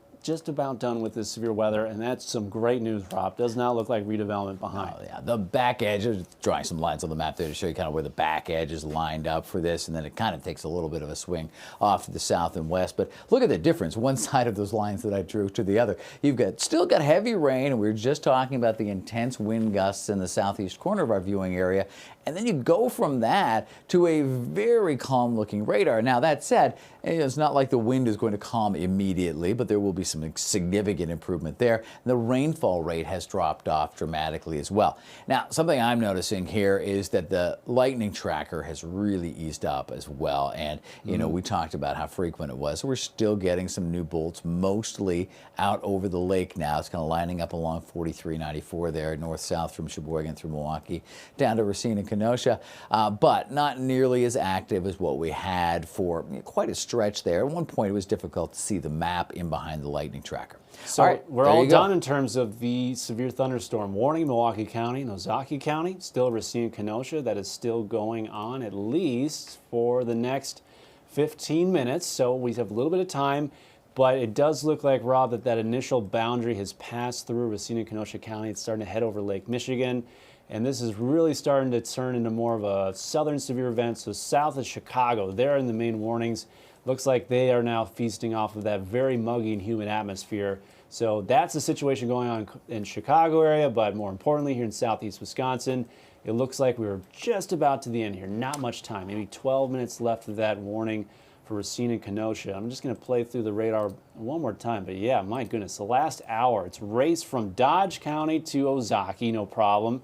[SPEAKER 1] about done with this severe weather, and that's some great news, Rob. Does not look like redevelopment behind.
[SPEAKER 2] Oh, yeah, the back edge, drawing some lines on the map there to show you kind of where the back edge is lined up for this, and then it kind of takes a little bit of a swing off to the south and west. But look at the difference, one side of those lines that I drew to the other. You've still got heavy rain, and we were just talking about the intense wind gusts in the southeast corner of our viewing area, and then you go from that to a very calm-looking radar. Now, that said, it's not like the wind is going to calm immediately, but there will be some significant improvement there. The rainfall rate has dropped off dramatically as well. Now, something I'm noticing here is that the lightning tracker has really eased up as well. And, you know, we talked about how frequent it was. So we're still getting some new bolts, mostly out over the lake now. It's kind of lining up along 4394 there, north-south from Sheboygan through Milwaukee, down to Racine and Kenosha, but not nearly as active as what we had for quite a stretch there. At one point, it was difficult to see the map in behind the lightning tracker.
[SPEAKER 1] So
[SPEAKER 2] all right,
[SPEAKER 1] we're all done in terms of the severe thunderstorm warning. Milwaukee County, Nozaki County, still Racine, Kenosha. That is still going on at least for the next 15 minutes. So we have a little bit of time, but it does look like, Rob, that initial boundary has passed through Racine and Kenosha County. It's starting to head over Lake Michigan. And this is really starting to turn into more of a southern severe event. So south of Chicago, they're in the main warnings. Looks like they are now feasting off of that very muggy and humid atmosphere. So that's the situation going on in Chicago area, but more importantly here in southeast Wisconsin, it looks like we were just about to the end here. Not much time, maybe 12 minutes left of that warning for Racine and Kenosha. I'm just going to play through the radar one more time, but yeah, my goodness, the last hour, it's raced from Dodge County to Ozaki, no problem.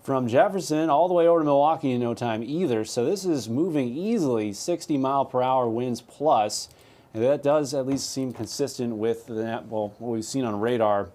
[SPEAKER 1] From Jefferson all the way over to Milwaukee in no time either. So this is moving easily, 60-mile-per-hour winds plus. And that does at least seem consistent with what we've seen on radar.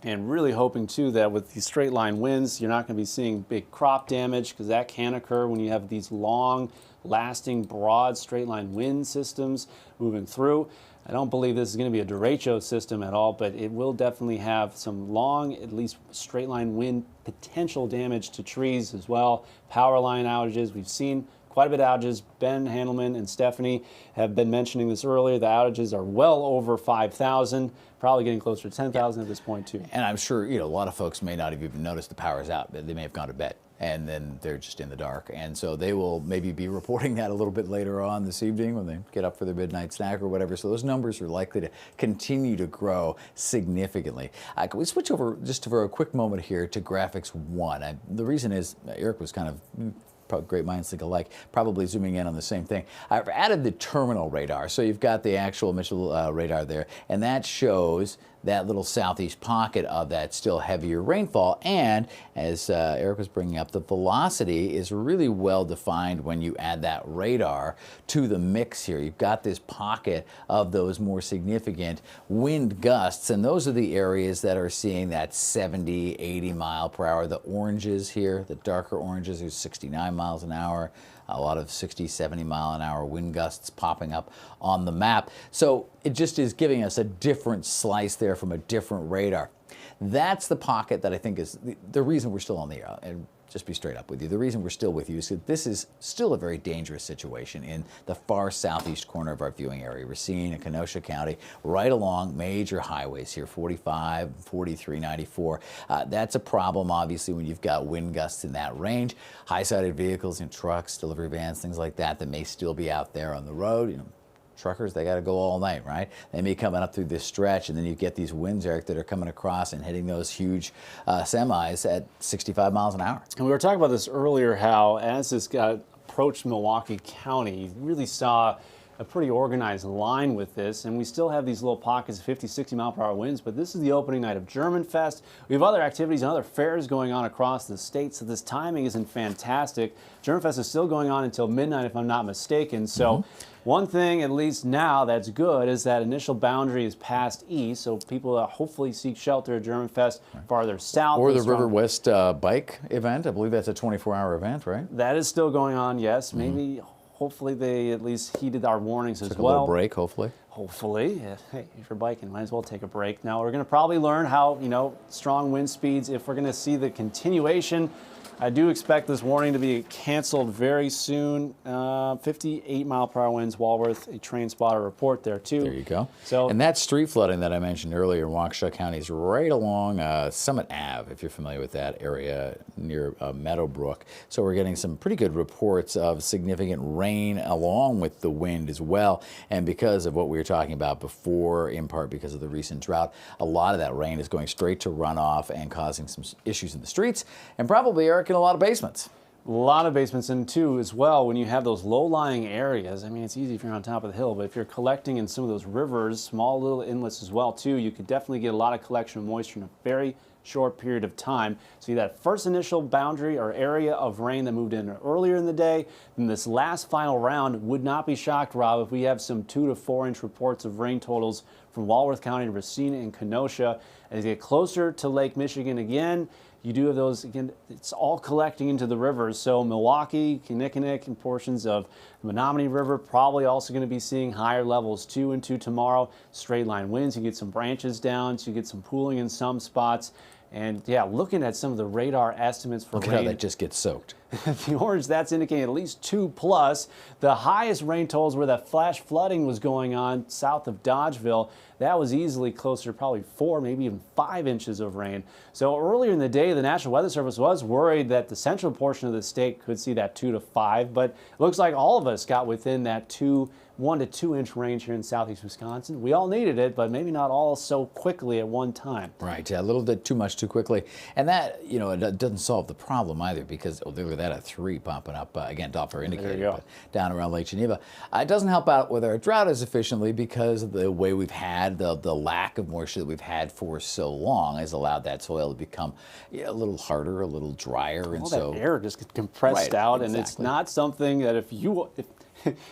[SPEAKER 1] And really hoping, too, that with these straight-line winds, you're not going to be seeing big crop damage, because that can occur when you have these long-lasting, broad, straight-line wind systems moving through. I don't believe this is going to be a derecho system at all, but it will definitely have some long, at least straight-line wind potential damage to trees as well. Power line outages. We've seen quite a bit of outages. Ben Handelman and Stephanie have been mentioning this earlier. The outages are well over 5,000, probably getting closer to 10,000 at this point, too.
[SPEAKER 2] And I'm sure, you know, a lot of folks may not have even noticed the power's out. They may have gone to bed, and then they're just in the dark. And so they will maybe be reporting that a little bit later on this evening when they get up for their midnight snack or whatever. So those numbers are likely to continue to grow significantly. Can we switch over just for a quick moment here to graphics 1? The reason is Eric was kind of probably great minds think alike, probably zooming in on the same thing. I've added the terminal radar. So you've got the actual Mitchell radar there, and that shows that little southeast pocket of that still heavier rainfall. And as Eric was bringing up, the velocity is really well defined when you add that radar to the mix here. You've got this pocket of those more significant wind gusts, and those are the areas that are seeing that 70, 80 mile per hour. The oranges here, the darker oranges, are 69 miles an hour. A lot of 60, 70 mile an hour wind gusts popping up on the map. So it just is giving us a different slice there from a different radar. That's the pocket that I think is the reason we're still on the air. And just be straight up with you. The reason we're still with you is that this is still a very dangerous situation in the far southeast corner of our viewing area. We're seeing in Kenosha County right along major highways here, 45, 43, 94. That's a problem, obviously, when you've got wind gusts in that range. High-sided vehicles and trucks, delivery vans, things like that may still be out there on the road. You know, truckers, they got to go all night, right? They may be coming up through this stretch, and then you get these winds, Eric, that are coming across and hitting those huge semis at 65 miles an hour.
[SPEAKER 1] And we were talking about this earlier, how as this got approached Milwaukee County, you really saw a pretty organized line with this, and we still have these little pockets of 50, 60 mile per hour winds, but this is the opening night of German Fest. We have other activities and other fairs going on across the state, so this timing isn't fantastic. German Fest is still going on until midnight, if I'm not mistaken, so one thing, at least now, that's good is that initial boundary is passed east, so people hopefully seek shelter at German Fest farther south.
[SPEAKER 2] Or the River West bike event. I believe that's a 24-hour event, right?
[SPEAKER 1] That is still going on, yes. Maybe, hopefully they at least heeded our warnings as well.
[SPEAKER 2] Took a little break, hopefully.
[SPEAKER 1] Hopefully. Yeah. Hey, if you're biking, might as well take a break. Now, we're going to probably learn how, strong wind speeds, if we're going to see the continuation. I do expect this warning to be canceled very soon. 58 mile per hour winds, Walworth, a train spotter report there too.
[SPEAKER 2] There you go.
[SPEAKER 1] So,
[SPEAKER 2] and that street flooding that I mentioned earlier in Waukesha County is right along Summit Ave, if you're familiar with that area near Meadowbrook. So we're getting some pretty good reports of significant rain along with the wind as well. And because of what we were talking about before, in part because of the recent drought, a lot of that rain is going straight to runoff and causing some issues in the streets and probably, Eric, in a lot of basements.
[SPEAKER 1] a lot of basements, and too, as well, when you have those low-lying areas, I mean, it's easy if you're on top of the hill, but if you're collecting in some of those rivers, small little inlets as well, too, you could definitely get a lot of collection of moisture in a very short period of time. So that first initial boundary or area of rain that moved in earlier in the day, then this last final round, would not be shocked, Rob, if we have some 2 to 4 inch reports of rain totals from Walworth County to Racine and Kenosha. As you get closer to Lake Michigan again, you do have those, again, it's all collecting into the rivers. So Milwaukee, Kinnickinnick, and portions of the Menominee River probably also going to be seeing higher levels too into tomorrow. Straight line winds, you get some branches down, so you get some pooling in some spots. And yeah, looking at some of the radar estimates for
[SPEAKER 2] rain. Look how that just gets soaked.
[SPEAKER 1] The orange, that's indicating at least 2+. The highest rain totals where that flash flooding was going on south of Dodgeville, that was easily closer to probably 4, maybe even 5 inches of rain. So earlier in the day, the National Weather Service was worried that the central portion of the state could see that 2 to 5, but it looks like all of us got within that 1 to 2 inch range here in southeast Wisconsin. We all needed it, but maybe not all so quickly at one time.
[SPEAKER 2] Right, yeah, a little bit too much too quickly. And that, you know, it doesn't solve the problem either, because look at that, a 3 popping up, again, Doppler indicator, but down around Lake Geneva. It doesn't help out with our drought as efficiently because of the way we've had, the lack of moisture that we've had for so long has allowed that soil to become a little harder, a little drier. And
[SPEAKER 1] so that air just gets compressed out, and it's not something that if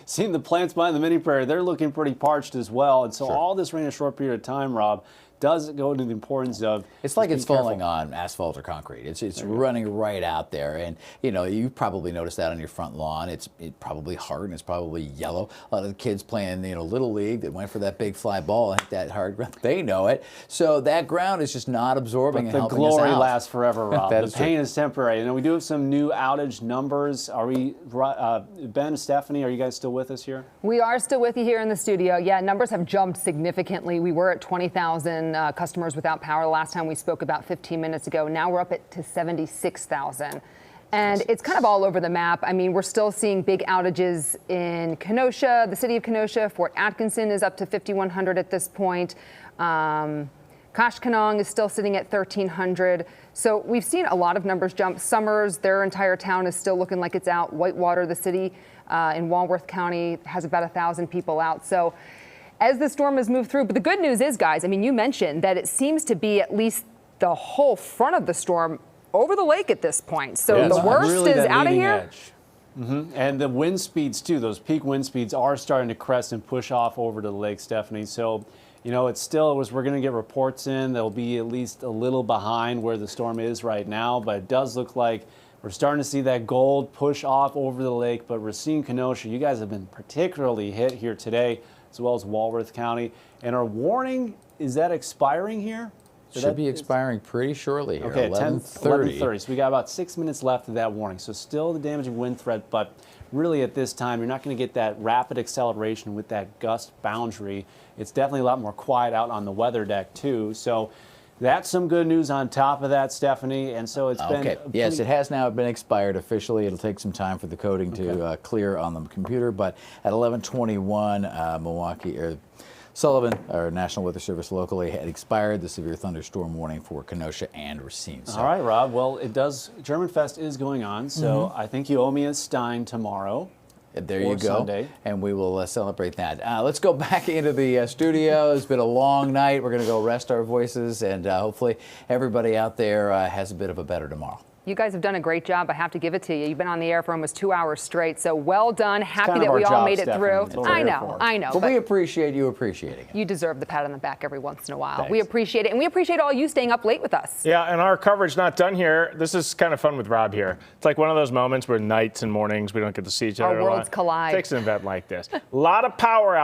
[SPEAKER 1] seeing the plants behind the mini prairie, they're looking pretty parched as well. And so all this rain in a short period of time, Rob, does go into the importance of...
[SPEAKER 2] It's like it's falling on asphalt or concrete. It's running right out there. And, you know, you probably noticed that on your front lawn. It's probably hard and it's probably yellow. A lot of the kids playing, you know, Little League that went for that big fly ball and hit that hard ground, they know it. So that ground is just not absorbing and helping us out.
[SPEAKER 1] The glory lasts forever, Rob. The pain is temporary. You know, we do have some new outage numbers. Are we, Ben, Stephanie, are you guys still with us here?
[SPEAKER 4] We are still with you here in the studio. Yeah, numbers have jumped significantly. We were at 20,000 customers without power the last time we spoke about 15 minutes ago. Now we're up to 76,000. And it's kind of all over the map. I mean, we're still seeing big outages in Kenosha, the city of Kenosha. Fort Atkinson is up to 5,100 at this point. Koshkonong is still sitting at 1,300. So we've seen a lot of numbers jump. Summers, their entire town is still looking like it's out. Whitewater, the city in Walworth County, has about 1,000 people out. So as the storm has moved through, but the good news is, guys, I mean, you mentioned that it seems to be at least the whole front of the storm over the lake at this point. So the worst really is out of here.
[SPEAKER 1] And the wind speeds, too, those peak wind speeds are starting to crest and push off over to the lake, Stephanie. So, you know, we're going to get reports in. They'll be at least a little behind where the storm is right now, but it does look like we're starting to see that gold push off over the lake. But Racine, Kenosha, you guys have been particularly hit here today, as well as Walworth County. And our warning, is that expiring here?
[SPEAKER 2] Should be expiring pretty shortly here.
[SPEAKER 1] Okay,
[SPEAKER 2] 11:30.
[SPEAKER 1] 11:30. So we got about 6 minutes left of that warning. So still the damaging wind threat, but really at this time, you're not going to get that rapid acceleration with that gust boundary. It's definitely a lot more quiet out on the weather deck too. So that's some good news on top of that, Stephanie. And so it's been...
[SPEAKER 2] Okay. Yes, it has now been expired officially. It'll take some time for the coding to clear on the computer, but at 11:21, Milwaukee or Sullivan, our National Weather Service locally, had expired the severe thunderstorm warning for Kenosha and Racine. So,
[SPEAKER 1] all right, Rob. Well, German Fest is going on, so I think you owe me a Stein tomorrow.
[SPEAKER 2] There you go.
[SPEAKER 1] Sunday.
[SPEAKER 2] And we will celebrate that. Let's go back into the studio. It's been a long night. We're going to go rest our voices, and hopefully everybody out there has a bit of a better tomorrow.
[SPEAKER 4] You guys have done a great job. I have to give it to you. You've been on the air for almost 2 hours straight, so well done. Happy
[SPEAKER 1] kind of
[SPEAKER 4] that we
[SPEAKER 1] our
[SPEAKER 4] all
[SPEAKER 1] job,
[SPEAKER 4] made it
[SPEAKER 1] Stephanie.
[SPEAKER 4] through.
[SPEAKER 1] That's what we're here
[SPEAKER 4] I know.
[SPEAKER 2] But we appreciate you appreciating it.
[SPEAKER 4] You deserve the pat on the back every once in a while.
[SPEAKER 1] Thanks.
[SPEAKER 4] We appreciate it, and we appreciate all you staying up late with us.
[SPEAKER 3] Yeah, and our coverage not done here. This is kind of fun with Rob here. It's like one of those moments where nights and mornings we don't get to see each other.
[SPEAKER 4] Our worlds collide.
[SPEAKER 3] Takes an event like this. A lot of power out.